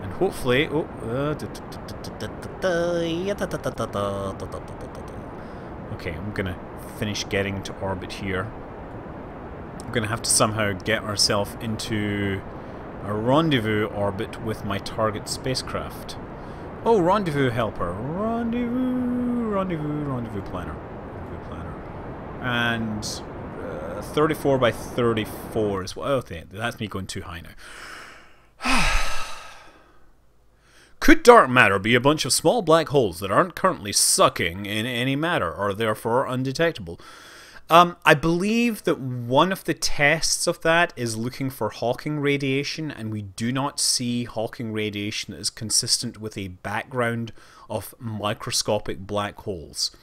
Speaker 1: And hopefully... Oh, okay, I'm going to finish getting to orbit here. I'm going to have to somehow get ourselves into a rendezvous orbit with my target spacecraft. Oh, rendezvous helper. Rendezvous planner. And 34 by 34 is well. Okay, that's me going too high now. Could dark matter be a bunch of small black holes that aren't currently sucking in any matter, or therefore undetectable? I believe that one of the tests of that is looking for Hawking radiation, and we do not see Hawking radiation that is consistent with a background of microscopic black holes.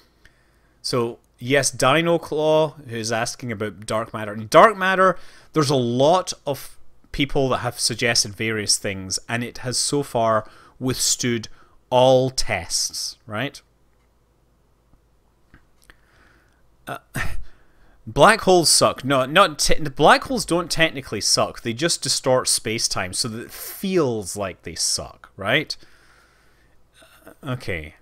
Speaker 1: So, yes, Dino Claw is asking about dark matter. In dark matter, there's a lot of people that have suggested various things, and it has so far withstood all tests, right? Black holes suck. No, black holes don't technically suck. They just distort space-time so that it feels like they suck, right? Okay.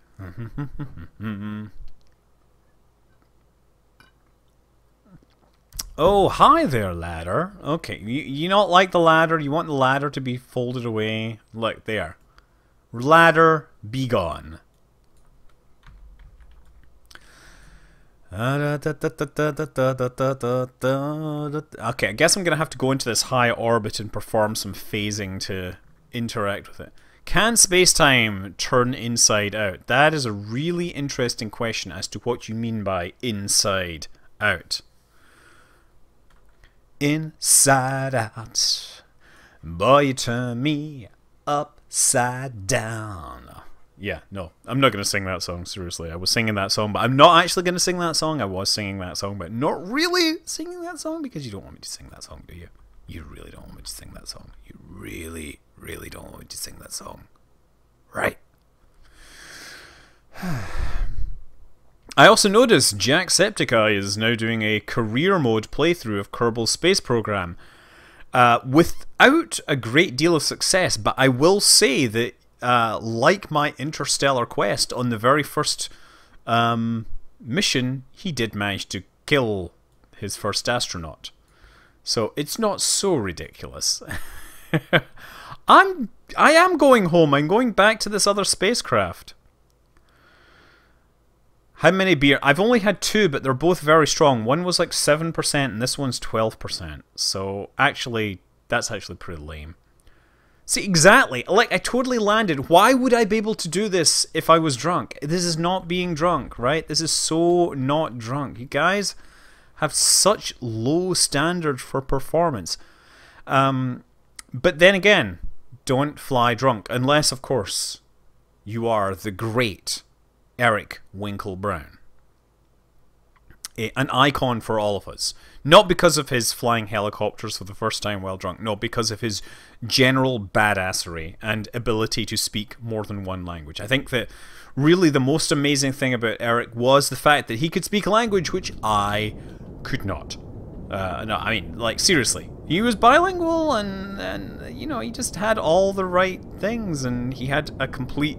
Speaker 1: Oh, hi there, ladder. Okay, you don't like the ladder? You want the ladder to be folded away? Look, there. Ladder, be gone. Okay, I guess I'm going to have to go into this high orbit and perform some phasing to interact with it. Can space-time turn inside out? That is a really interesting question as to what you mean by inside out. Inside out, boy, you turn me upside down. Yeah, no, I'm not going to sing that song, seriously. I was singing that song, but I'm not actually going to sing that song. I was singing that song, but not really singing that song because you don't want me to sing that song, do you? You really don't want me to sing that song. You really, really don't want me to sing that song. Right? I also noticed Jacksepticeye is now doing a career mode playthrough of Kerbal Space Program without a great deal of success, but I will say that like my interstellar quest on the very first mission, he did manage to kill his first astronaut. So it's not so ridiculous. I am going home. I'm going back to this other spacecraft. How many beer? I've only had 2, but they're both very strong. One was like 7% and this one's 12%. So actually, that's actually pretty lame. See, exactly. Like, I totally landed. Why would I be able to do this if I was drunk? This is not being drunk, right? This is so not drunk. You guys have such low standards for performance. But then again, don't fly drunk. Unless, of course, you are the great Eric Winkle Brown. An icon for all of us. Not because of his flying helicopters for the first time while drunk. No, because of his general badassery and ability to speak more than one language. I think that really the most amazing thing about Eric was the fact that he could speak a language which I could not. No, I mean, like, seriously. He was bilingual and you know, he just had all the right things and he had a complete,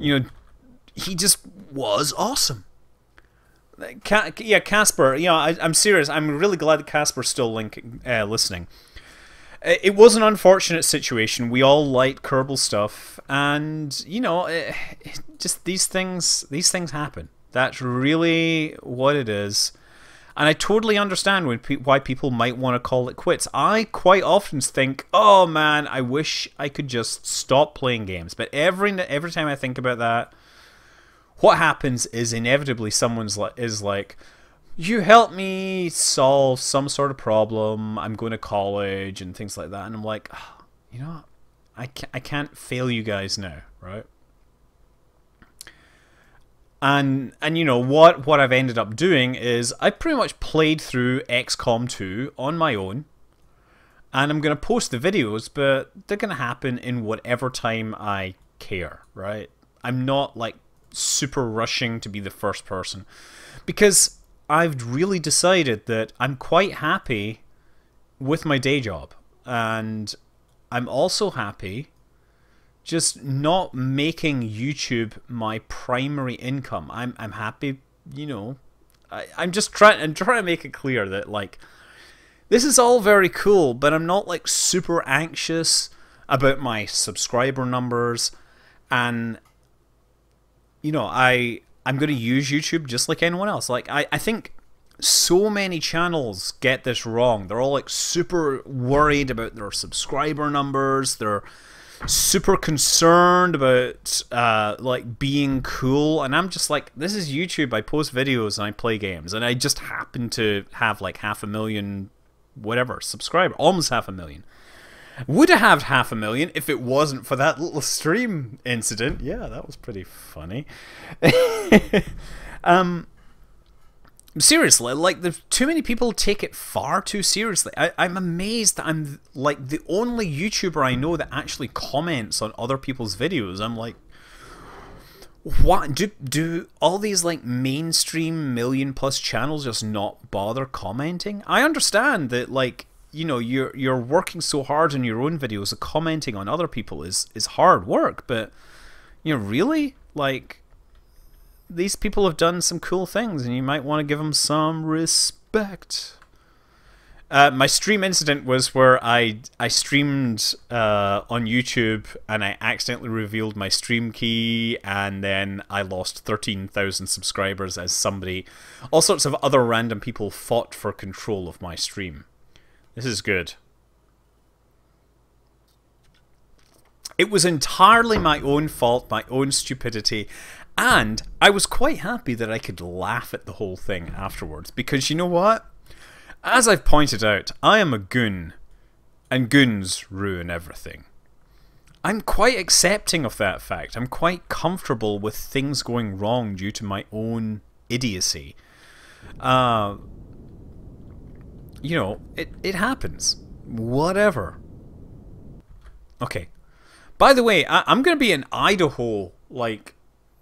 Speaker 1: you know, he just was awesome. Yeah, Casper, you know, I'm serious. I'm really glad that Casper's still listening. It was an unfortunate situation. We all liked Kerbal stuff, and you know, just these things happen. That's really what it is. And I totally understand why people might want to call it quits. I quite often think, oh man, I wish I could just stop playing games. But every time I think about that, what happens is inevitably someone's like, you help me solve some sort of problem, I'm going to college and things like that. And I'm like, oh, you know, I can't fail you guys now, right? And you know, what I've ended up doing is I pretty much played through XCOM 2 on my own. And I'm going to post the videos, but they're going to happen in whatever time I care, right? I'm not like super rushing to be the first person because I've really decided that I'm quite happy with my day job, and I'm also happy
Speaker 2: just not making YouTube my primary income. I'm happy, you know. I'm just trying to make it clear that, like, this is all very cool, but I'm not like super anxious about my subscriber numbers, and you know, I'm going to use YouTube just like anyone else. Like, I think so many channels get this wrong. They're all like super worried about their subscriber numbers. They're super concerned about like being cool, and I'm just like, this is YouTube. I post videos and I play games, and I just happen to have like 500,000 whatever subscriber, almost 500,000. Would have had 500,000 if it wasn't for that little stream incident. Yeah, that was pretty funny. Seriously, like, there's too many people take it far too seriously. I'm amazed that I'm like the only YouTuber I know that actually comments on other people's videos. I'm like, what do all these like mainstream million-plus channels just not bother commenting? I understand that, like, you know, you're working so hard on your own videos, that commenting on other people is hard work, but you know, really, like, these people have done some cool things, and you might want to give them some respect. My stream incident was where I streamed on YouTube, and I accidentally revealed my stream key, and then I lost 13,000 subscribers as somebody, all sorts of other random people fought for control of my stream. This is good. It was entirely my own fault, my own stupidity, and I was quite happy that I could laugh at the whole thing afterwards, because you know what? As I've pointed out, I am a goon, and goons ruin everything. I'm quite accepting of that fact. I'm quite comfortable with things going wrong due to my own idiocy. You know, it happens. Whatever. Okay. By the way, I'm going to be in Idaho, like,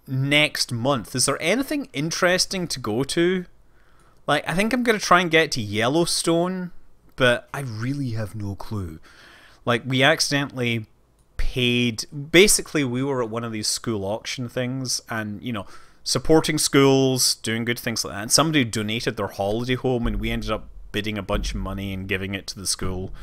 Speaker 2: next month. Is there anything interesting to go to? Like, I think I'm going to try and get to Yellowstone, but I really have no clue. Like, we accidentally paid... Basically, we were at one of these school auction things, and, you know, supporting schools, doing good things like that. And somebody donated their holiday home, and we ended up bidding a bunch of money and giving it to the school.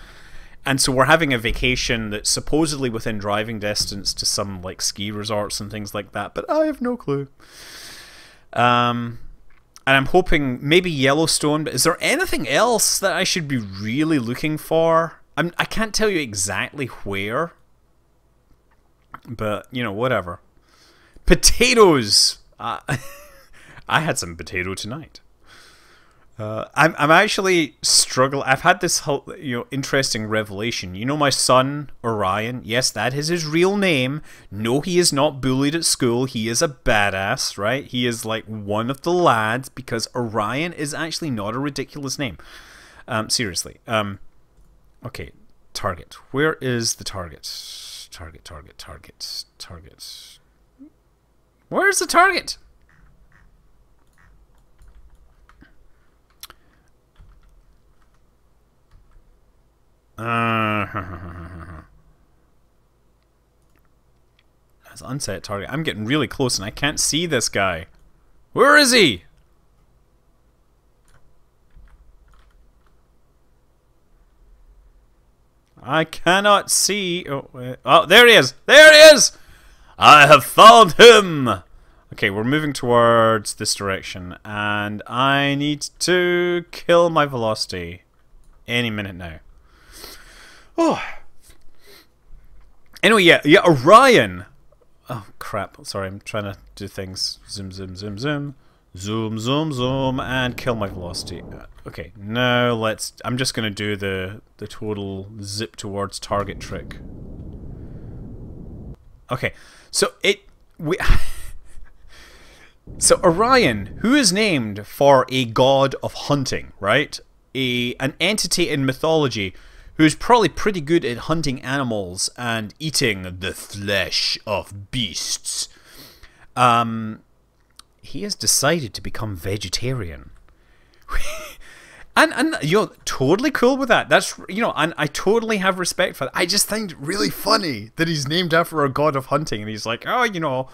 Speaker 2: And so we're having a vacation that's supposedly within driving distance to some like ski resorts and things like that, but I have no clue. And I'm hoping maybe Yellowstone, but is there anything else that I should be really looking for? I can't tell you exactly where, but you know, whatever. Potatoes! I had some potato tonight. I'm actually struggling. I've had this whole, you know, interesting revelation. You know my son, Orion? Yes, that is his real name. No, he is not bullied at school. He is a badass, right? He is like one of the lads, because Orion is actually not a ridiculous name. Seriously. Okay, target. Where is the target? Target. Where's the target? That's unset target. I'm getting really close and I can't see this guy. Where is he? I cannot see. Oh, there he is. There he is. I have found him. Okay, we're moving towards this direction, and I need to kill my velocity any minute now. Oh. Anyway, yeah, Orion. Oh crap! Sorry, I'm trying to do things. Zoom, and kill my velocity. Okay, now let's. I'm just gonna do the total zip towards target trick. Okay, so So Orion, who is named for a god of hunting, right? An entity in mythology who's probably pretty good at hunting animals and eating the flesh of beasts. He has decided to become vegetarian. And you're totally cool with that. That's, you know, and I totally have respect for that. I just find it really funny that he's named after a god of hunting, and he's like, oh, you know,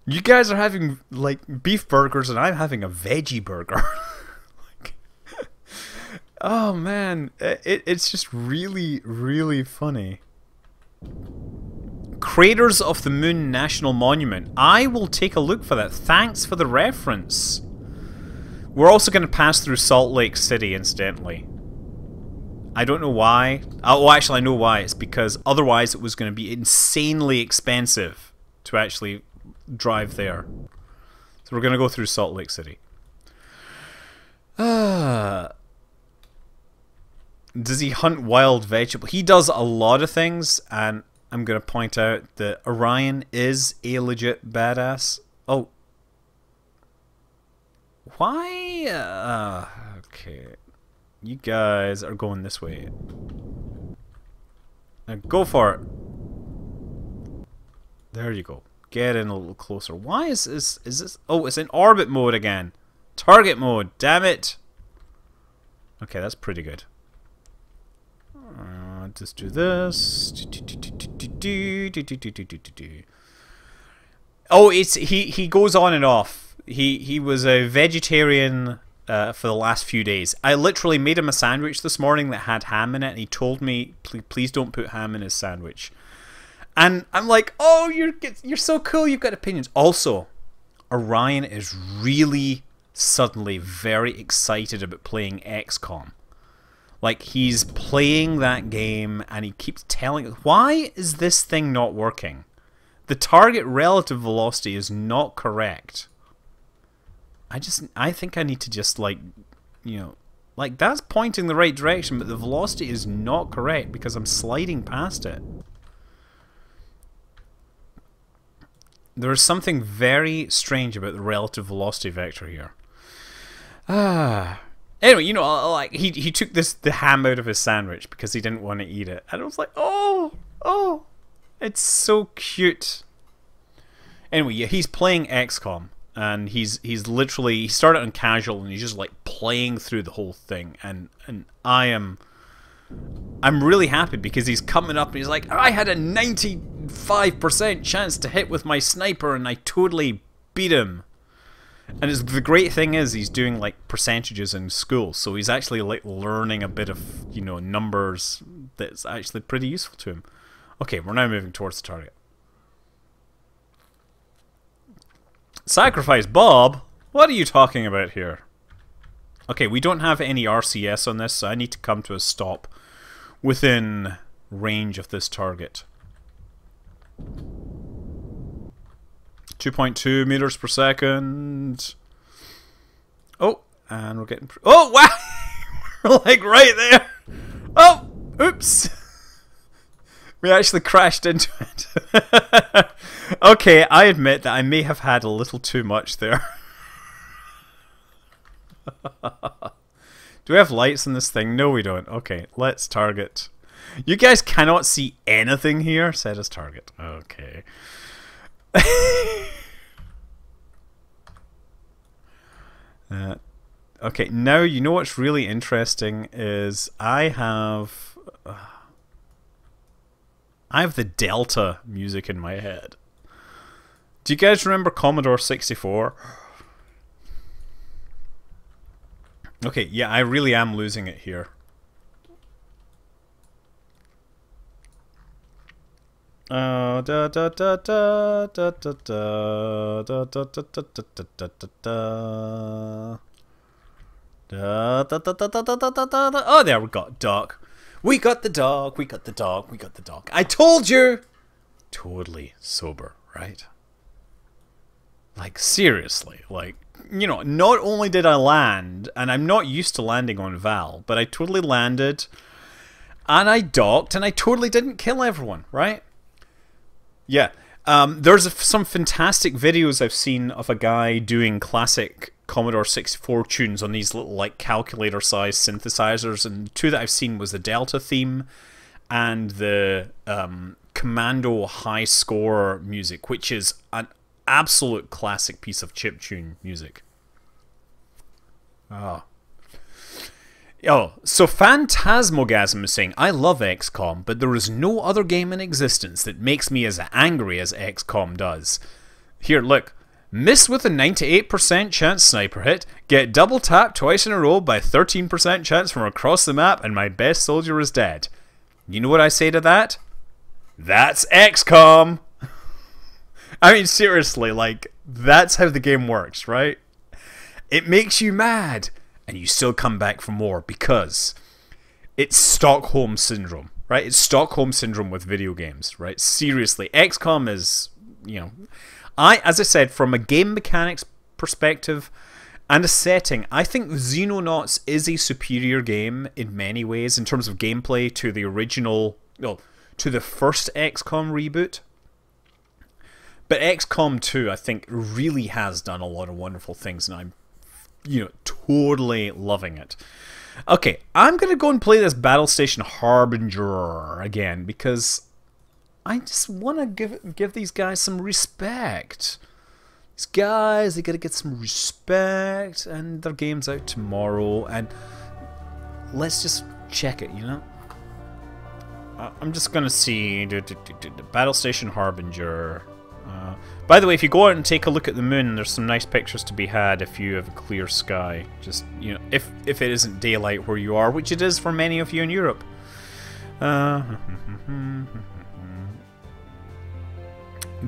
Speaker 2: you guys are having like beef burgers, and I'm having a veggie burger. Like, oh man, it's just really, really funny. Craters of the Moon National Monument. I will take a look for that. Thanks for the reference. We're also going to pass through Salt Lake City, incidentally. I don't know why. Oh, actually, I know why. It's because otherwise it was going to be insanely expensive to actually drive there. So we're going to go through Salt Lake City. Does he hunt wild vegetables? He does a lot of things, and I'm going to point out that Orion is a legit badass. Oh. Why? Okay. You guys are going this way. Now go for it. There you go. Get in a little closer. Why is this? Oh, it's in orbit mode again. Target mode. Damn it. Okay, that's pretty good. Just do this. Oh, it's he goes on and off. He was a vegetarian for the last few days. I literally made him a sandwich this morning that had ham in it, and he told me, please don't put ham in his sandwich. And I'm like, oh, you're so cool, you've got opinions. Also, Orion is really suddenly very excited about playing XCOM. Like, he's playing that game, and he keeps telling us, why is this thing not working? The target relative velocity is not correct. I think I need to just, like, you know, like, that's pointing the right direction, but the velocity is not correct because I'm sliding past it. There's something very strange about the relative velocity vector here. Anyway, you know, like, he took the ham out of his sandwich because he didn't want to eat it. And I was like, oh, it's so cute. Anyway, yeah, he's playing XCOM. And he's literally, he started on casual, and he's just like playing through the whole thing, and I'm really happy because he's coming up and he's like, I had a 95% chance to hit with my sniper, and I totally beat him. And the great thing is he's doing like percentages in school, so he's actually like learning a bit of, you know, numbers that's actually pretty useful to him. Okay, we're now moving towards the target. Sacrifice Bob? What are you talking about here? Okay, we don't have any RCS on this, so I need to come to a stop within range of this target. 2.2 meters per second. Oh, and we're getting... Oh, wow! We're like right there. Oh, oops. We actually crashed into it. Okay, I admit that I may have had a little too much there. Do we have lights in this thing? No, we don't. Okay, let's target. You guys cannot see anything here. Set as target. Okay. Okay, now you know what's really interesting is I have the Delta music in my head. Do you guys remember Commodore 64? Okay, yeah, I really am losing it here. Oh, there we got dog. We got the dog. We got the dog. We got the dog. I told you. Totally sober, right? Like, seriously, like, you know, not only did I land, and I'm not used to landing on Val, but I totally landed, and I docked, and I totally didn't kill everyone, right? Yeah. There's some fantastic videos I've seen of a guy doing classic Commodore 64 tunes on these little, like, calculator-sized synthesizers, and two that I've seen was the Delta theme and the Commando High Score music, which is an absolute classic piece of chiptune music. Oh. Oh, so Phantasmogasm is saying, I love XCOM, but there is no other game in existence that makes me as angry as XCOM does. Here, look. Miss with a 98% chance sniper hit, get double tapped twice in a row by 13% chance from across the map, and my best soldier is dead. You know what I say to that? That's XCOM! I mean, seriously, like, that's how the game works, right? It makes you mad, and you still come back for more, because it's Stockholm Syndrome, right? It's Stockholm Syndrome with video games, right? Seriously, XCOM is, you know... as I said, from a game mechanics perspective and a setting, I think Xenonauts is a superior game in many ways in terms of gameplay to the original, well, to the first XCOM reboot. But XCOM 2, I think, really has done a lot of wonderful things, and I'm, you know, totally loving it. Okay, I'm going to go and play this Battle Station Harbinger again, because I just want to give these guys some respect. These guys, they got to get some respect, and their game's out tomorrow, and let's just check it, you know? I'm just going to see the Battle Station Harbinger. By the way, if you go out and take a look at the moon, there's some nice pictures to be had if you have a clear sky. Just, you know, if it isn't daylight where you are, which it is for many of you in Europe.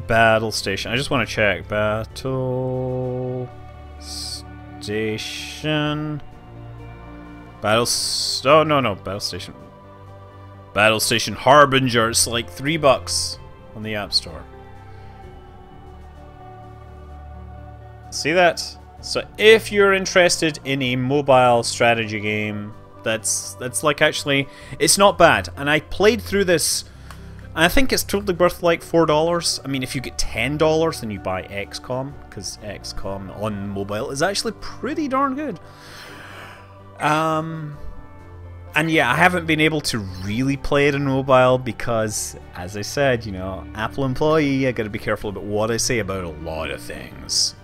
Speaker 2: Battle Station. I just want to check. Battle Station. Oh, no. Battle Station. Battle Station Harbinger. It's like $3 on the App Store. See that? So if you're interested in a mobile strategy game, that's like actually, it's not bad. And I played through this. I think it's totally worth like $4. I mean, if you get $10, then you buy XCOM, because XCOM on mobile is actually pretty darn good. And yeah, I haven't been able to really play it on mobile because, as I said, you know, Apple employee, I gotta be careful about what I say about a lot of things.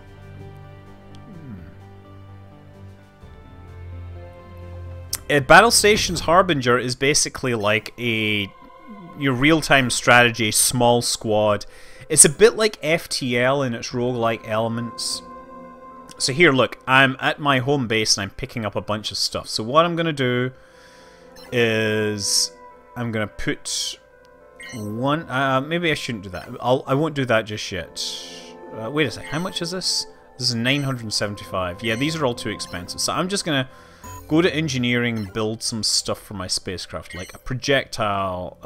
Speaker 2: Battle Stations Harbinger is basically like your real-time strategy, small squad. It's a bit like FTL in its roguelike elements. So here, look, I'm at my home base and I'm picking up a bunch of stuff. So what I'm going to do is I'm going to put one... maybe I shouldn't do that. I won't do that just yet. Wait a sec, how much is this? This is 975. Yeah, these are all too expensive. So I'm just going to go to engineering and build some stuff for my spacecraft, like a projectile.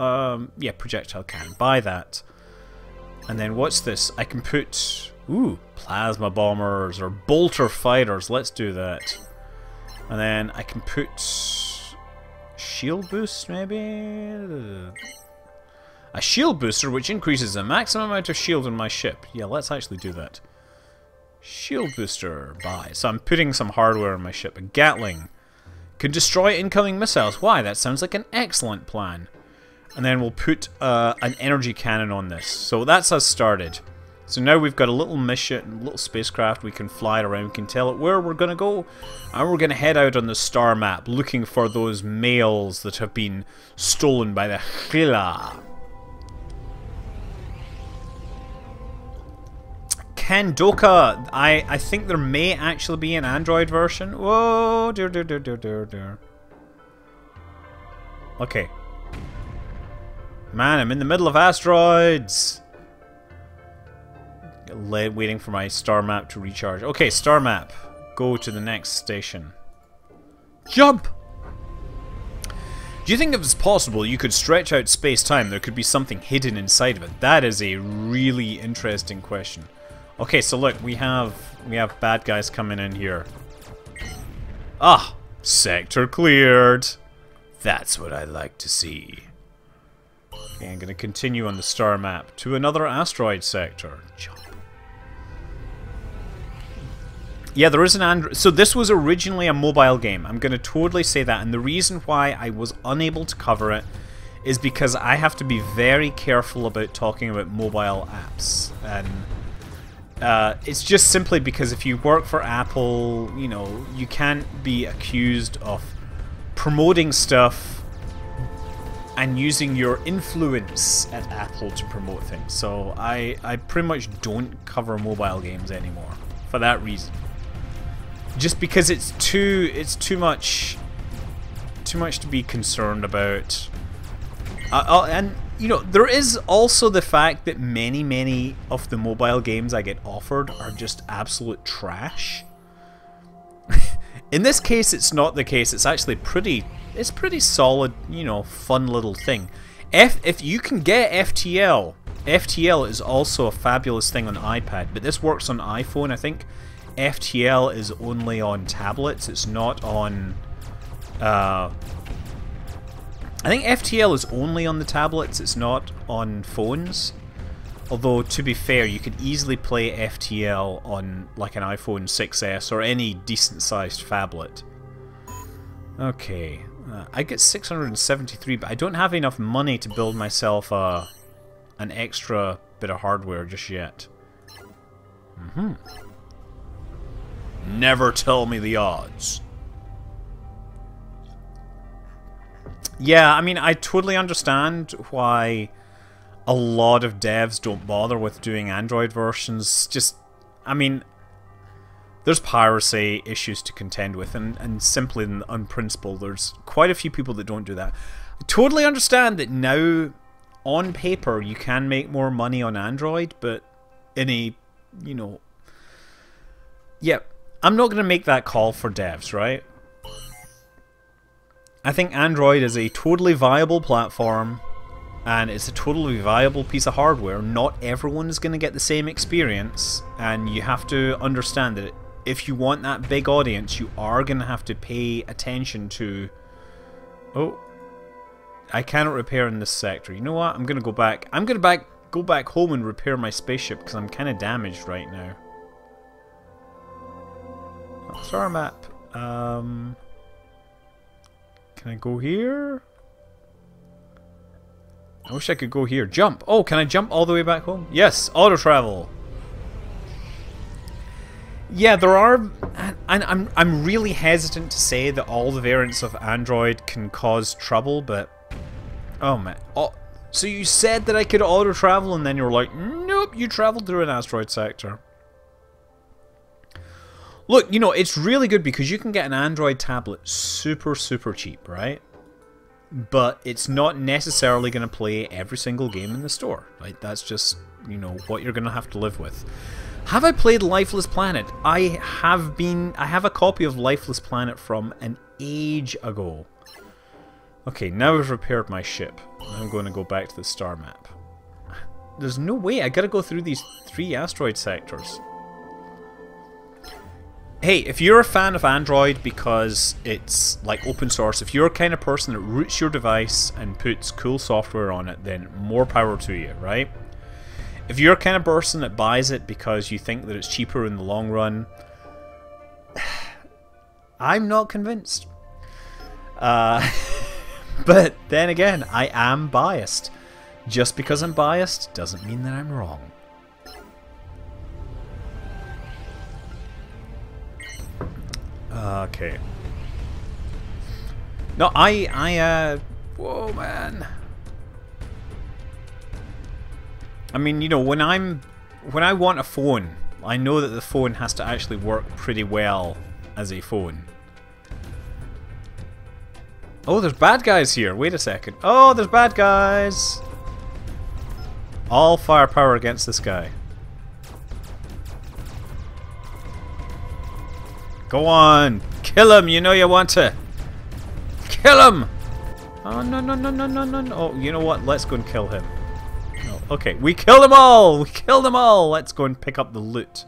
Speaker 2: Yeah, projectile cannon. Buy that. And then what's this? I can put, plasma bombers or bolter fighters. Let's do that. And then I can put shield boost, maybe? A shield booster which increases the maximum amount of shield in my ship. Yeah, let's actually do that. Shield booster, buy. So I'm putting some hardware on my ship. A Gatling. Can destroy incoming missiles. Why? That sounds like an excellent plan. And then we'll put an energy cannon on this. So that's us started. So now we've got a little mission, a little spacecraft. We can fly it around. We can tell it where we're going to go. And we're going to head out on the star map looking for those males that have been stolen by the Khila. Kendoka, I think there may actually be an Android version. Whoa, dear. Okay. Man, I'm in the middle of asteroids. Waiting for my star map to recharge. Okay, star map. Go to the next station. Jump! Do you think if it's possible you could stretch out space-time, there could be something hidden inside of it? That is a really interesting question. Okay, so look, we have bad guys coming in here. Ah, sector cleared. That's what I like to see. Okay, I'm gonna continue on the star map to another asteroid sector. Jump. Yeah, there is an Android. So this was originally a mobile game. I'm gonna totally say that, and the reason why I was unable to cover it is because I have to be very careful about talking about mobile apps, and it's just simply because if you work for Apple, you know, you can't be accused of promoting stuff and using your influence at Apple to promote things. So I pretty much don't cover mobile games anymore for that reason. Just because it's too much to be concerned about. And you know, there is also the fact that many of the mobile games I get offered are just absolute trash. In this case, it's not the case. It's actually pretty solid, you know, fun little thing. If you can get FTL is also a fabulous thing on iPad, but this works on iPhone. I think FTL is only on tablets. It's not on. I think FTL is only on the tablets. It's not on phones. Although, to be fair, you could easily play FTL on like an iPhone 6s or any decent-sized phablet. Okay, I get 673, but I don't have enough money to build myself an extra bit of hardware just yet. Never tell me the odds. Yeah, I mean, I totally understand why a lot of devs don't bother with doing Android versions. Just, I mean, there's piracy issues to contend with, and simply on principle, there's quite a few people that don't do that. I totally understand that now, on paper, you can make more money on Android, but in a, you know... Yeah, I'm not going to make that call for devs, right? I think Android is a totally viable platform, and it's a totally viable piece of hardware. Not everyone is going to get the same experience, and you have to understand that if you want that big audience, you are going to have to pay attention to... Oh, I cannot repair in this sector. You know what? I'm going to go back. I'm going to go back home and repair my spaceship because I'm kind of damaged right now. Oh, star map. Can I go here? I wish I could go here. Jump! Oh, can I jump all the way back home? Yes, auto travel. Yeah, there are, and I'm really hesitant to say that all the variants of Android can cause trouble, but oh man. Oh, so you said that I could auto travel, and then you were like, nope, you traveled through an asteroid sector. Look, you know, it's really good because you can get an Android tablet super cheap, right? But it's not necessarily going to play every single game in the store, right? That's just, you know, what you're going to have to live with. Have I played Lifeless Planet? I have a copy of Lifeless Planet from an age ago. Okay, now I've repaired my ship. I'm going to go back to the star map. There's no way, I gotta go through these 3 asteroid sectors. Hey, if you're a fan of Android because it's like open source, if you're a kind of person that roots your device and puts cool software on it, then more power to you, right? If you're a kind of person that buys it because you think that it's cheaper in the long run, I'm not convinced. But then again, I am biased. Just because I'm biased doesn't mean that I'm wrong. Okay. No, whoa, man. I mean, you know, when I want a phone, I know that the phone has to actually work pretty well as a phone. Oh, there's bad guys here. Wait a second. Oh, there's bad guys. All firepower against this guy. Go on. Kill him. You know you want to. Kill him. Oh, no. Oh, you know what? Let's go and kill him. No. Okay, we killed them all. We killed them all. Let's go and pick up the loot.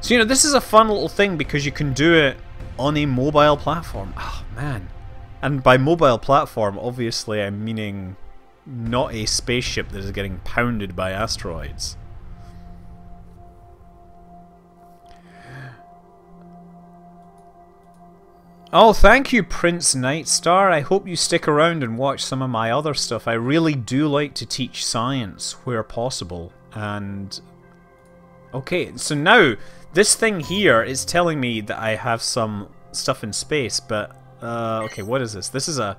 Speaker 2: So, you know, this is a fun little thing because you can do it on a mobile platform. Oh, man. And by mobile platform, obviously, I'm meaning not a spaceship that is getting pounded by asteroids. Oh, thank you, Prince Nightstar. I hope you stick around and watch some of my other stuff. I really do like to teach science where possible. And okay, so now this thing here is telling me that I have some stuff in space, but okay, what is this? This is a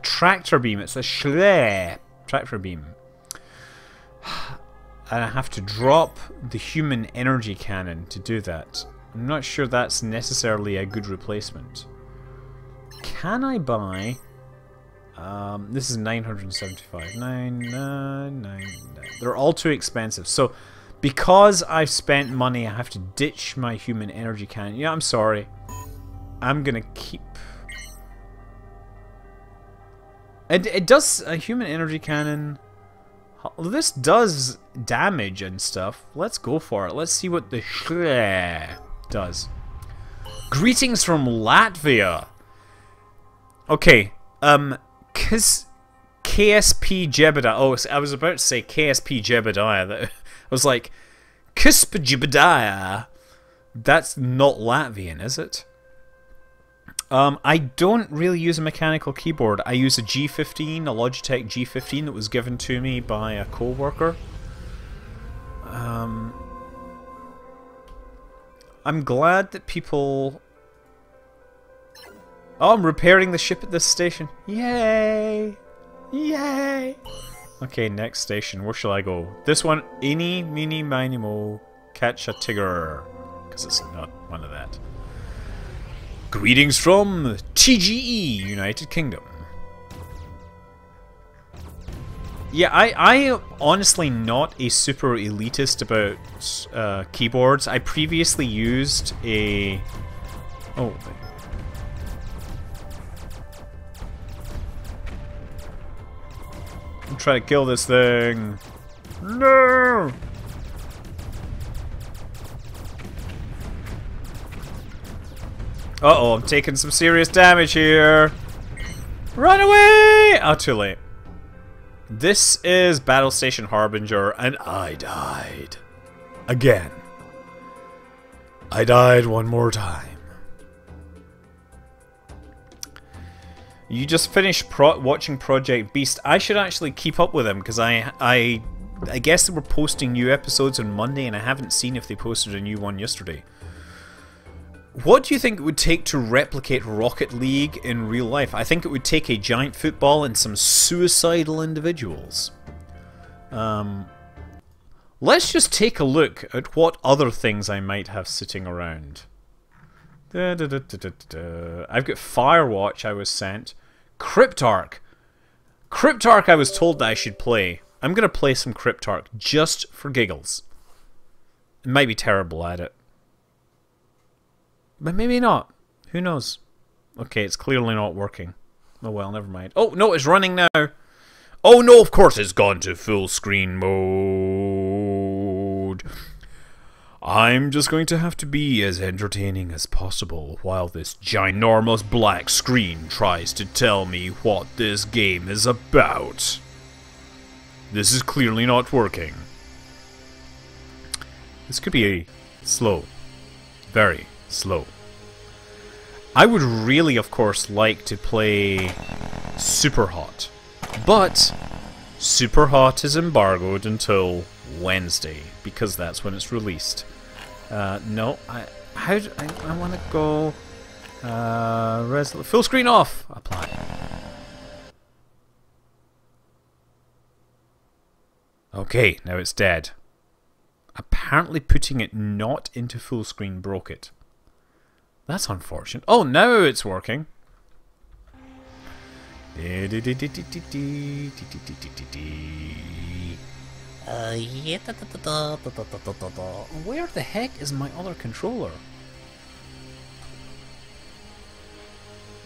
Speaker 2: tractor beam. It's a Schleh tractor beam. And I have to drop the human energy cannon to do that. I'm not sure that's necessarily a good replacement. Can I buy... this is 975. 999. They're all too expensive. So, because I've spent money, I have to ditch my human energy cannon. Yeah, I'm sorry. I'm gonna keep... It does a human energy cannon... This does damage and stuff. Let's go for it. Let's see what the Schleh does. Greetings from Latvia. Okay, KSP Jebediah. Oh, I was about to say KSP Jebediah. I was like, KSP Jebediah. That's not Latvian, is it? I don't really use a mechanical keyboard. I use a G15, a Logitech G15 that was given to me by a co-worker. I'm glad that people... Oh, I'm repairing the ship at this station. Yay! Yay! Okay, next station. Where shall I go? This one. Eeny, meeny, miny, mo. Catch a tigger. Because it's not one of that. Greetings from TGE, United Kingdom. Yeah, I honestly not a super elitist about keyboards. I previously used a... Oh. I'm trying to kill this thing. No! Uh-oh, I'm taking some serious damage here. Run away! Oh, too late. This is Battle Station Harbinger, and I died. Again. I died one more time. You just finished watching Project Beast. I should actually keep up with them, because I guess they were posting new episodes on Monday, and I haven't seen if they posted a new one yesterday. What do you think it would take to replicate Rocket League in real life? I think it would take a giant football and some suicidal individuals. Let's just take a look at what other things I might have sitting around. I've got Firewatch I was sent. Cryptark. Cryptark I was told that I should play. I'm going to play some Cryptark just for giggles. I might be terrible at it. But maybe not. Who knows? Okay, it's clearly not working. Oh well, never mind. Oh, no, it's running now. Oh no, of course it's gone to full screen mode. I'm just going to have to be as entertaining as possible while this ginormous black screen tries to tell me what this game is about. This is clearly not working. This could be slow. Very slow. I would really, of course, like to play Super Hot, but Super Hot is embargoed until Wednesday because that's when it's released. No, I want to go full screen off. Apply. Okay, now it's dead. Apparently putting it not into full screen broke it. That's unfortunate. Oh, now it's working.
Speaker 3: Yeah,
Speaker 2: Where the heck is my other controller?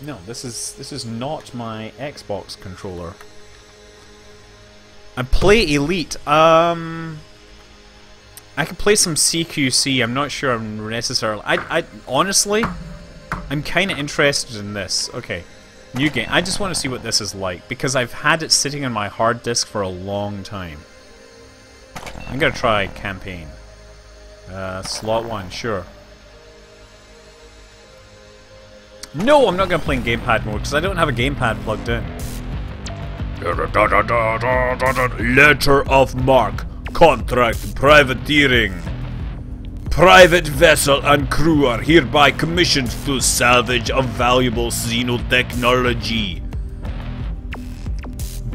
Speaker 2: No, this is not my Xbox controller. I play Elite. I can play some CQC. I'm not sure I'm necessarily... I honestly, I'm kind of interested in this. Okay, new game. I just want to see what this is like, because I've had it sitting on my hard disk for a long time. I'm going to try campaign. Slot 1, sure. No, I'm not going to play in gamepad mode, because I don't have a gamepad plugged in. Letter of marque. Contract privateering. Private vessel and crew are hereby commissioned to salvage of valuable xenotechnology.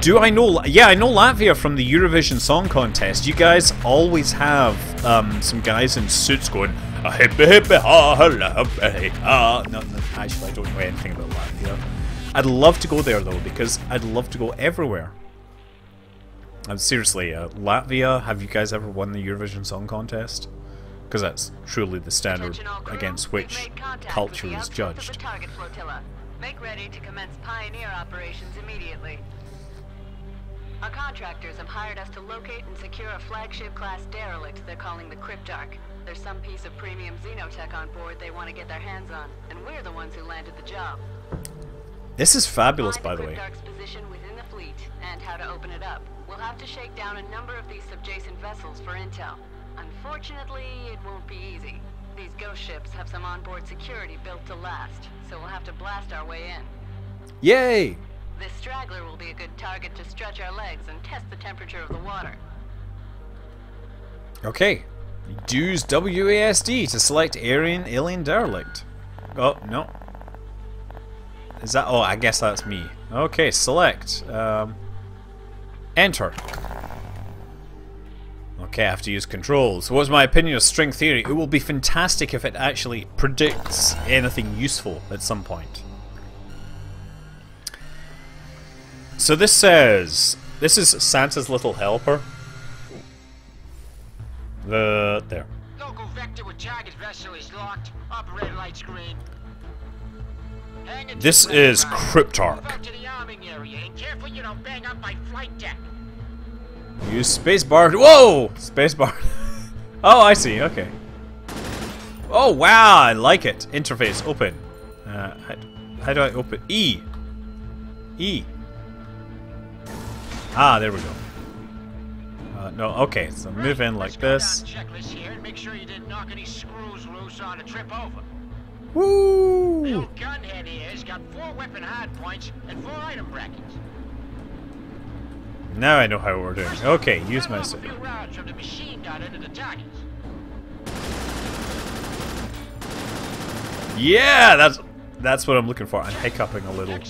Speaker 2: Do I know? Yeah, I know Latvia from the Eurovision Song Contest. You guys always have some guys in suits going, hippie hippie ha ha ha. No, actually, I don't know anything about Latvia. I'd love to go there though, because I'd love to go everywhere. And seriously, Latvia, have you guys ever won the Eurovision Song Contest? Because that's truly the standard against which culture is judged.
Speaker 3: Make ready to commence pioneer operations immediately. Our contractors have hired us to locate and secure a flagship class derelict they're calling the Cryptark. There's some piece of premium xenotech on board they want to get their hands on, and we're the ones who landed the job.
Speaker 2: This is fabulous, by the way.
Speaker 3: Cryptark's position within the fleet and how to open it up. We'll have to shake down a number of these subjacent vessels for intel. Unfortunately, it won't be easy. These ghost ships have some onboard security built to last, so we'll have to blast our way in.
Speaker 2: Yay!
Speaker 3: This straggler will be a good target to stretch our legs and test the temperature of the water.
Speaker 2: Okay. Use WASD to select alien derelict. Oh, no. Is that... Oh, I guess that's me. Okay, select. Enter. Okay, I have to use controls. What's my opinion of string theory? It will be fantastic if it actually predicts anything useful at some point. So this says... This is Santa's Little Helper. There.
Speaker 4: Local vector with target vessel is locked. Operator light screen.
Speaker 2: This is Cryptark.
Speaker 4: Move out to the arming area and careful you don't bang up my flight deck.
Speaker 2: Use spacebar. Whoa! Spacebar. Oh, I see. Okay. Oh, wow. I like it. Interface. Open. How do I open? E. E. Ah, there we go. No, okay. So move in like this.
Speaker 4: Checklist here and make sure you didn't knock any screws loose on a trip over.
Speaker 2: Woo!
Speaker 4: The old gunhead here's got 4 weapon hardpoints and 4 item brackets.
Speaker 2: Now I know how we're doing. Okay, use my
Speaker 4: a few rounds from the machine gun into the targets.
Speaker 2: Yeah, that's what I'm looking for. I'm hiccuping a little.
Speaker 4: Ram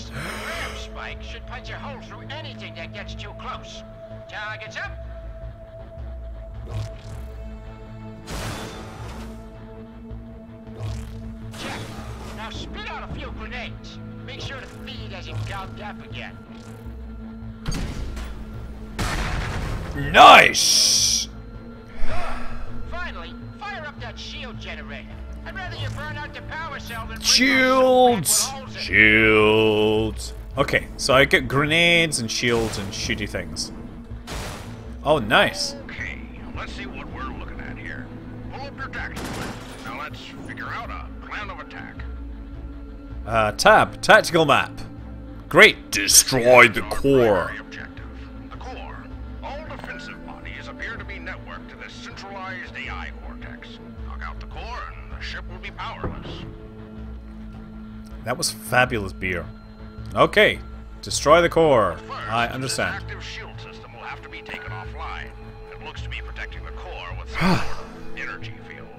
Speaker 4: spike should punch a hole through anything that gets too close. Targets up. Check. Now spit out a few grenades. Make sure the feed hasn't gummed up again.
Speaker 2: Nice!
Speaker 4: Finally, fire up that shield generator. I'd rather you burn out the power cell than
Speaker 2: Shields! Shields! Okay, so I get grenades and shields and shooty things. Oh, nice.
Speaker 5: Okay, let's see what we're looking at here. Pull up your tactics list. Now let's figure out a plan of attack.
Speaker 2: Tab. Tactical map. Great. Destroy the core.
Speaker 5: Primary objective. The core. All defensive bodies appear to be networked to this centralized AI cortex. Knock out the core and the ship will be powerless.
Speaker 2: That was fabulous beer. Okay. Destroy the core.
Speaker 5: First,
Speaker 2: I understand.
Speaker 5: This active shield system will have to be taken offline. It looks to be protecting the core with some sort of energy field.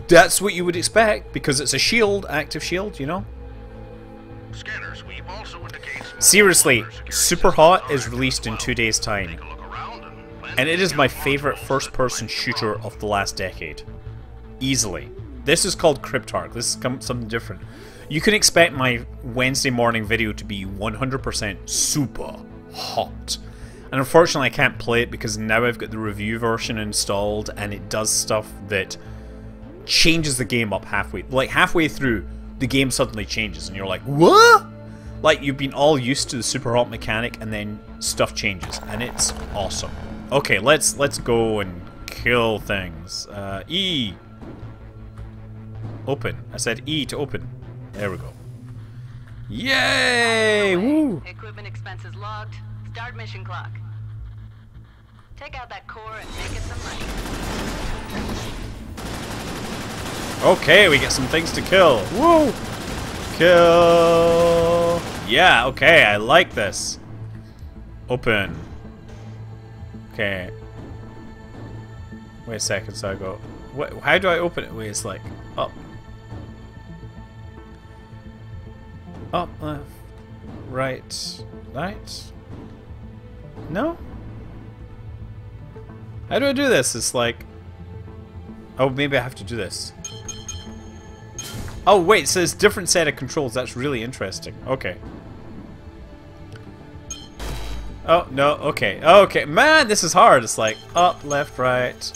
Speaker 2: That's what you would expect, because it's a shield, active shield, you know?
Speaker 5: Scanner sweep also indicates...
Speaker 2: Seriously, Super Hot is released in 2 days' time.
Speaker 5: Take a look around
Speaker 2: And it is my favorite first-person shooter of the last decade. Easily. This is called Cryptark. This is something different. You can expect my Wednesday morning video to be 100% super hot. And unfortunately I can't play it because now I've got the review version installed and it does stuff that changes the game up halfway. Like halfway through, the game suddenly changes and you're like, what? Like you've been all used to the super hot mechanic and then stuff changes and it's awesome. Okay, let's go and kill things. E. Open. I said E to open. There we go. Yay! Woo!
Speaker 3: Equipment expenses logged. Start mission clock. Take out that core and make it some money.
Speaker 2: Okay, we get some things to kill. Woo! Kill. Yeah, okay, I like this. Open. Okay. Wait a second, so I go... What? How do I open it? Wait, it's like up, up, left, right, right. No. How do I do this? It's like, oh, maybe I have to do this. Oh wait, so it's different set of controls. That's really interesting. Okay. Oh no. Okay. Okay. Man, this is hard. It's like up, left, right,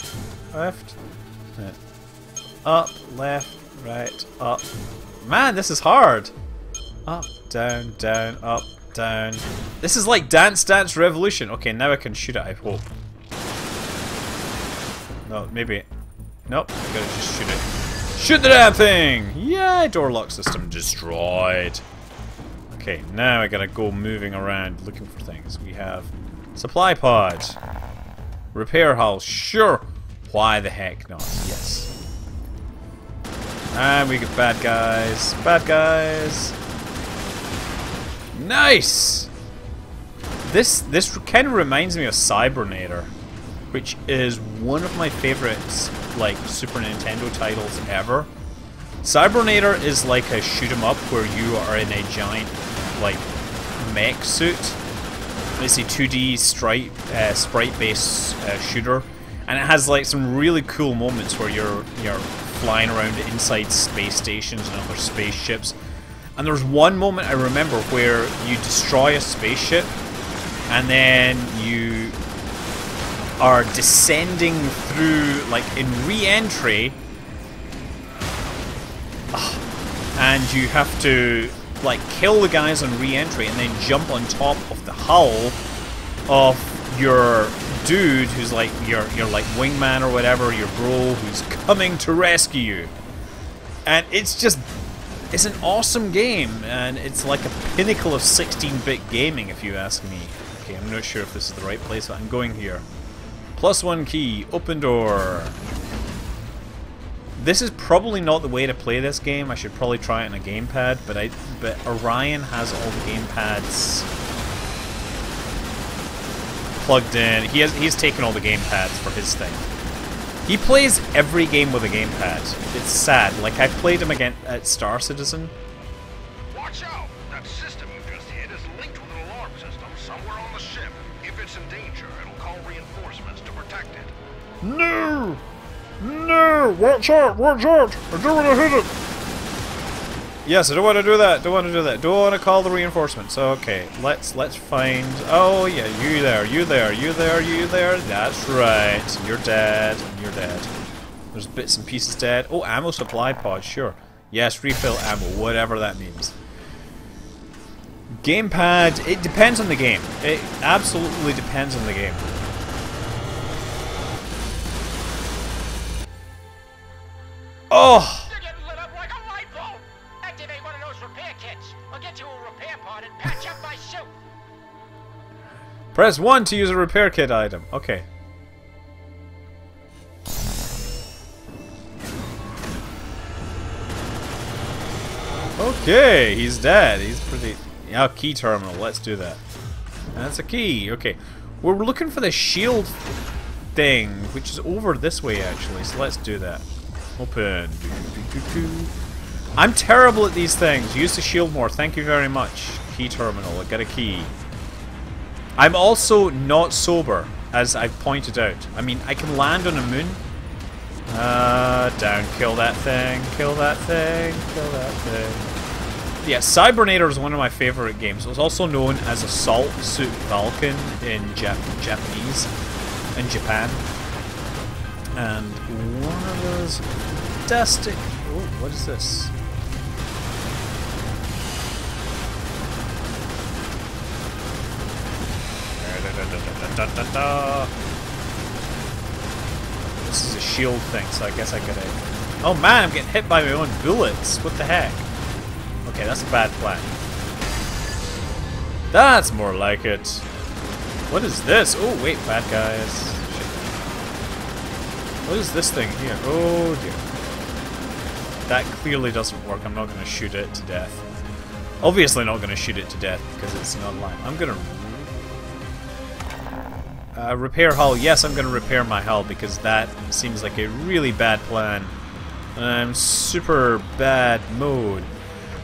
Speaker 2: left. Up, left, right, up. Man, this is hard. Up, down, down, up, down. This is like Dance Dance Revolution. Okay, now I can shoot it, I hope. No, maybe. Nope, I gotta just shoot it. Shoot the damn thing! Yay, door lock system destroyed. Okay, now I gotta go moving around looking for things. We have supply pod. Repair hull, sure. Why the heck not? Yes. And we get bad guys. Bad guys. Nice! This kind of reminds me of Cybernator, which is one of my favorites, like, Super Nintendo titles ever. Cybernator is like a shoot-'em-up where you are in a giant, like, mech suit. It's a 2D sprite-based shooter, and it has like some really cool moments where you're flying around inside space stations and other spaceships. And there's one moment I remember where you destroy a spaceship, and then you are descending through, like, in re-entry, and you have to, like, kill the guys on re-entry and then jump on top of the hull of your dude who's like your like wingman or whatever, your bro who's coming to rescue you. And it's just, it's an awesome game, and it's like a pinnacle of 16-bit gaming, if you ask me. Okay, I'm not sure if this is the right place, but I'm going here. +1 key, open door. This is probably not the way to play this game. I should probably try it on a gamepad, but Orion has all the gamepads plugged in. He's taken all the gamepads for his thing. He plays every game with a gamepad. It's sad. Like, I played him again at Star Citizen.
Speaker 5: Watch out! That system you just hit is linked with an alarm system somewhere on the ship. If it's in danger, it'll call reinforcements to protect it.
Speaker 1: No! No! Watch out! Watch out! I don't want to hit it! Yes, I don't want to do that. Don't want to do that. Don't want to call the reinforcements. Okay, let's find. Oh yeah, you there, you there, you there, you there. That's right. You're dead. You're dead. There's bits and pieces dead. Oh, ammo supply pod. Sure. Yes, refill ammo. Whatever that means. Gamepad. It depends on the game. It absolutely depends on the game. Oh. Press 1 to use a repair kit item. Okay. Okay, he's dead. He's pretty... Yeah, key terminal. Let's do that. That's a key. Okay. We're looking for the shield thing, which is over this way, actually. So let's do that. Open. I'm terrible at these things. Use the shield more. Thank you very much. Key terminal. I got a key. I'm also not sober, as I've pointed out. I mean, I can land on a moon. Down. Kill that thing. Kill that thing. Kill that thing. Yeah, Cybernator is one of my favorite games. It was also known as Assault Suit Falcon in Japanese, in Japan. And one of those fantastic... Oh, what is this? This is a shield thing, so I guess I gotta... Oh man, I'm getting hit by my own bullets. What the heck? Okay, that's a bad plan. That's more like it. What is this? Oh wait, bad guys. Shit. What is this thing here? Oh dear. That clearly doesn't work. I'm not going to shoot it to death. Obviously not going to shoot it to death because it's not alive. I'm going to...
Speaker 2: Repair hull. Yes, I'm going to repair my hull because that seems like a really bad plan. Super bad mode.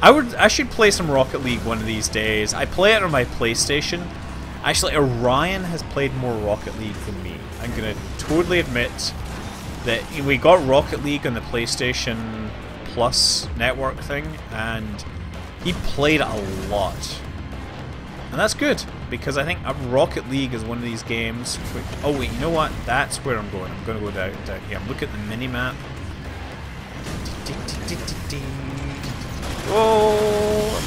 Speaker 2: I should play some Rocket League one of these days. I play it on my PlayStation. Actually, Orion has played more Rocket League than me. I'm going to totally admit that we got Rocket League on the PlayStation Plus network thing, and he played a lot. And that's good, because I think Rocket League is one of these games which, oh wait, you know what? That's where I'm going. I'm going to go down here. I'm looking at the mini-map. Oh!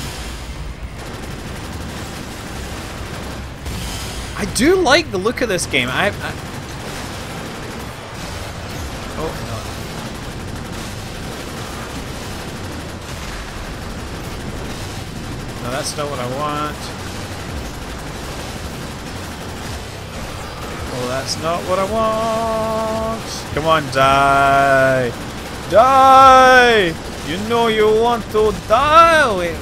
Speaker 2: I do like the look of this game. Oh, no. No, that's not what I want. Oh, that's not what I want. Come on, die. Die! You know you want to die! Oh, wait,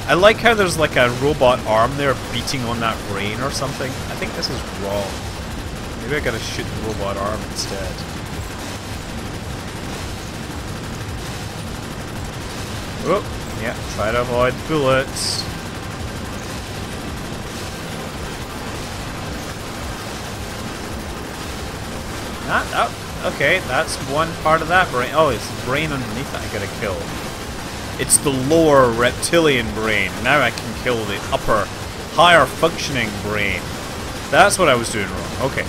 Speaker 2: I like how there's like a robot arm there beating on that brain or something. I think this is wrong. Maybe I gotta shoot the robot arm instead. Oh, yeah, try to avoid bullets. Okay, that's one part of that brain. Oh, it's the brain underneath that I gotta kill. It's the lower reptilian brain. Now I can kill the upper, higher functioning brain. That's what I was doing wrong. Okay.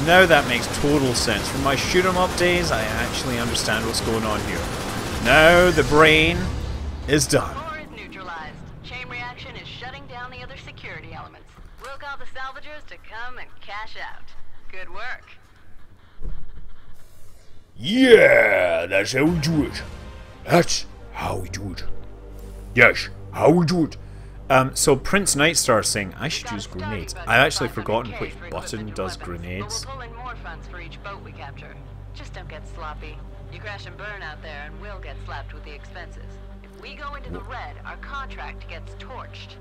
Speaker 2: Now that makes total sense. From my shoot 'em up days, I actually understand what's going on here. Now the brain is done.
Speaker 3: Core is neutralized. Chain reaction is shutting down the other security elements. We'll call the salvagers to come and cash out. Good work.
Speaker 5: Yeah, that's how we do it. That's how we do it. Yes, how we do it.
Speaker 2: So Prince Nightstar saying I should use grenades. I've actually forgotten which button does grenades.
Speaker 3: We'll pull in more funds for each boat we capture. Just don't get sloppy. You crash and burn out there and we'll get slapped with the expenses. If we go into the red, our contract gets torched.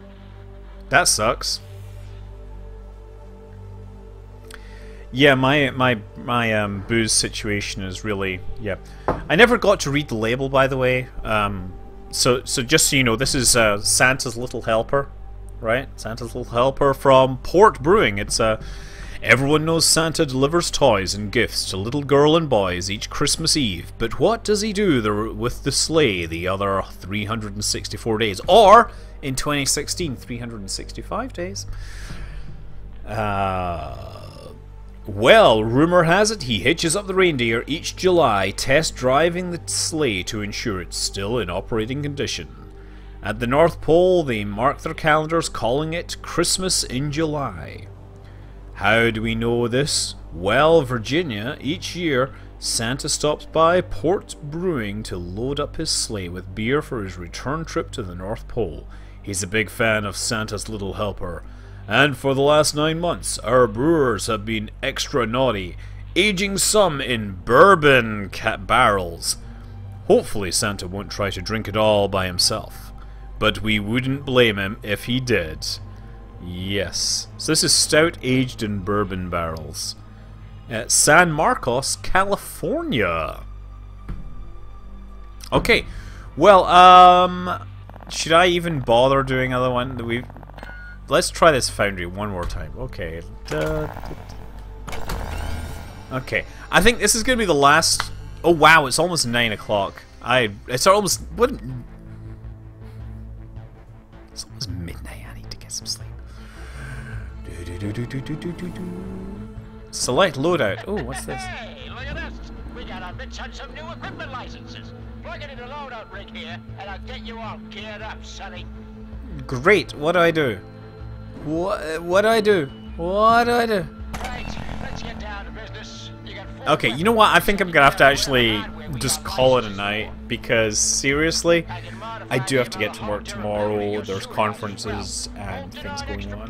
Speaker 2: That sucks. Yeah, my booze situation is really, yeah. I never got to read the label, by the way. So just so you know, this is Santa's Little Helper, right? Santa's Little Helper from Port Brewing. It's everyone knows Santa delivers toys and gifts to little girl and boys each Christmas Eve. But what does he do with the sleigh the other 364 days? Or, in 2016, 365 days? Well, rumor has it he hitches up the reindeer each July, test driving the sleigh to ensure it's still in operating condition. At the North Pole, they mark their calendars calling it Christmas in July. How do we know this? Well, Virginia, each year, Santa stops by Port Brewing to load up his sleigh with beer for his return trip to the North Pole. He's a big fan of Santa's Little Helper. And for the last 9 months, our brewers have been extra naughty, aging some in bourbon barrels. Hopefully Santa won't try to drink it all by himself. But we wouldn't blame him if he did. Yes. So this is stout aged in bourbon barrels. At San Marcos, California. Okay. Well, should I even bother doing another one? Let's try this foundry one more time. Okay. Okay. I think this is going to be the last... Oh, wow. It's almost 9 o'clock. It's almost... What? It's almost midnight. I need to get some sleep. Select loadout. Oh, what's this?
Speaker 4: Hey, look at this. We got our mitts on some new equipment licenses. Plug it in the loadout rig here, and I'll get you all geared up, sonny.
Speaker 2: Great. What do I do? What do I do? What do I do?
Speaker 4: Right, let's get down to business. You got 4
Speaker 2: Okay, you know what? I think I'm gonna have to actually just call it a night, because seriously, I do have to get to work tomorrow. There's conferences and things going on.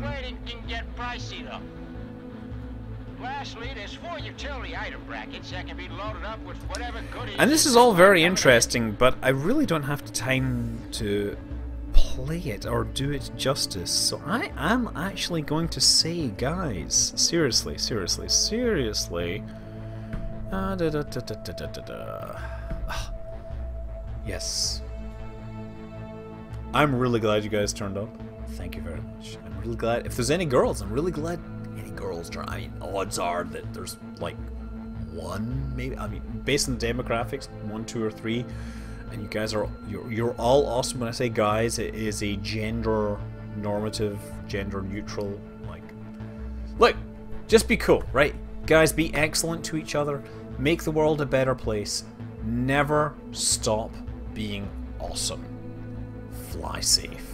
Speaker 4: Lastly, there's 4 utility item brackets that can be loaded up with whatever goodies.
Speaker 2: And this is all very interesting, but I really don't have the time to
Speaker 1: play it or do it justice. So I am actually going to say, guys, seriously. Yes. I'm really glad you guys turned up. Thank you very much. I'm really glad. If there's any girls, I'm really glad any girls turn. I mean, odds are that there's like one, maybe. I mean, based on the demographics, 1, 2, or 3. And you guys are you're all awesome. When I say guys, it is a gender normative, gender neutral. Like, look, just be cool, right? Guys, be excellent to each other. Make the world a better place. Never stop being awesome. Fly safe.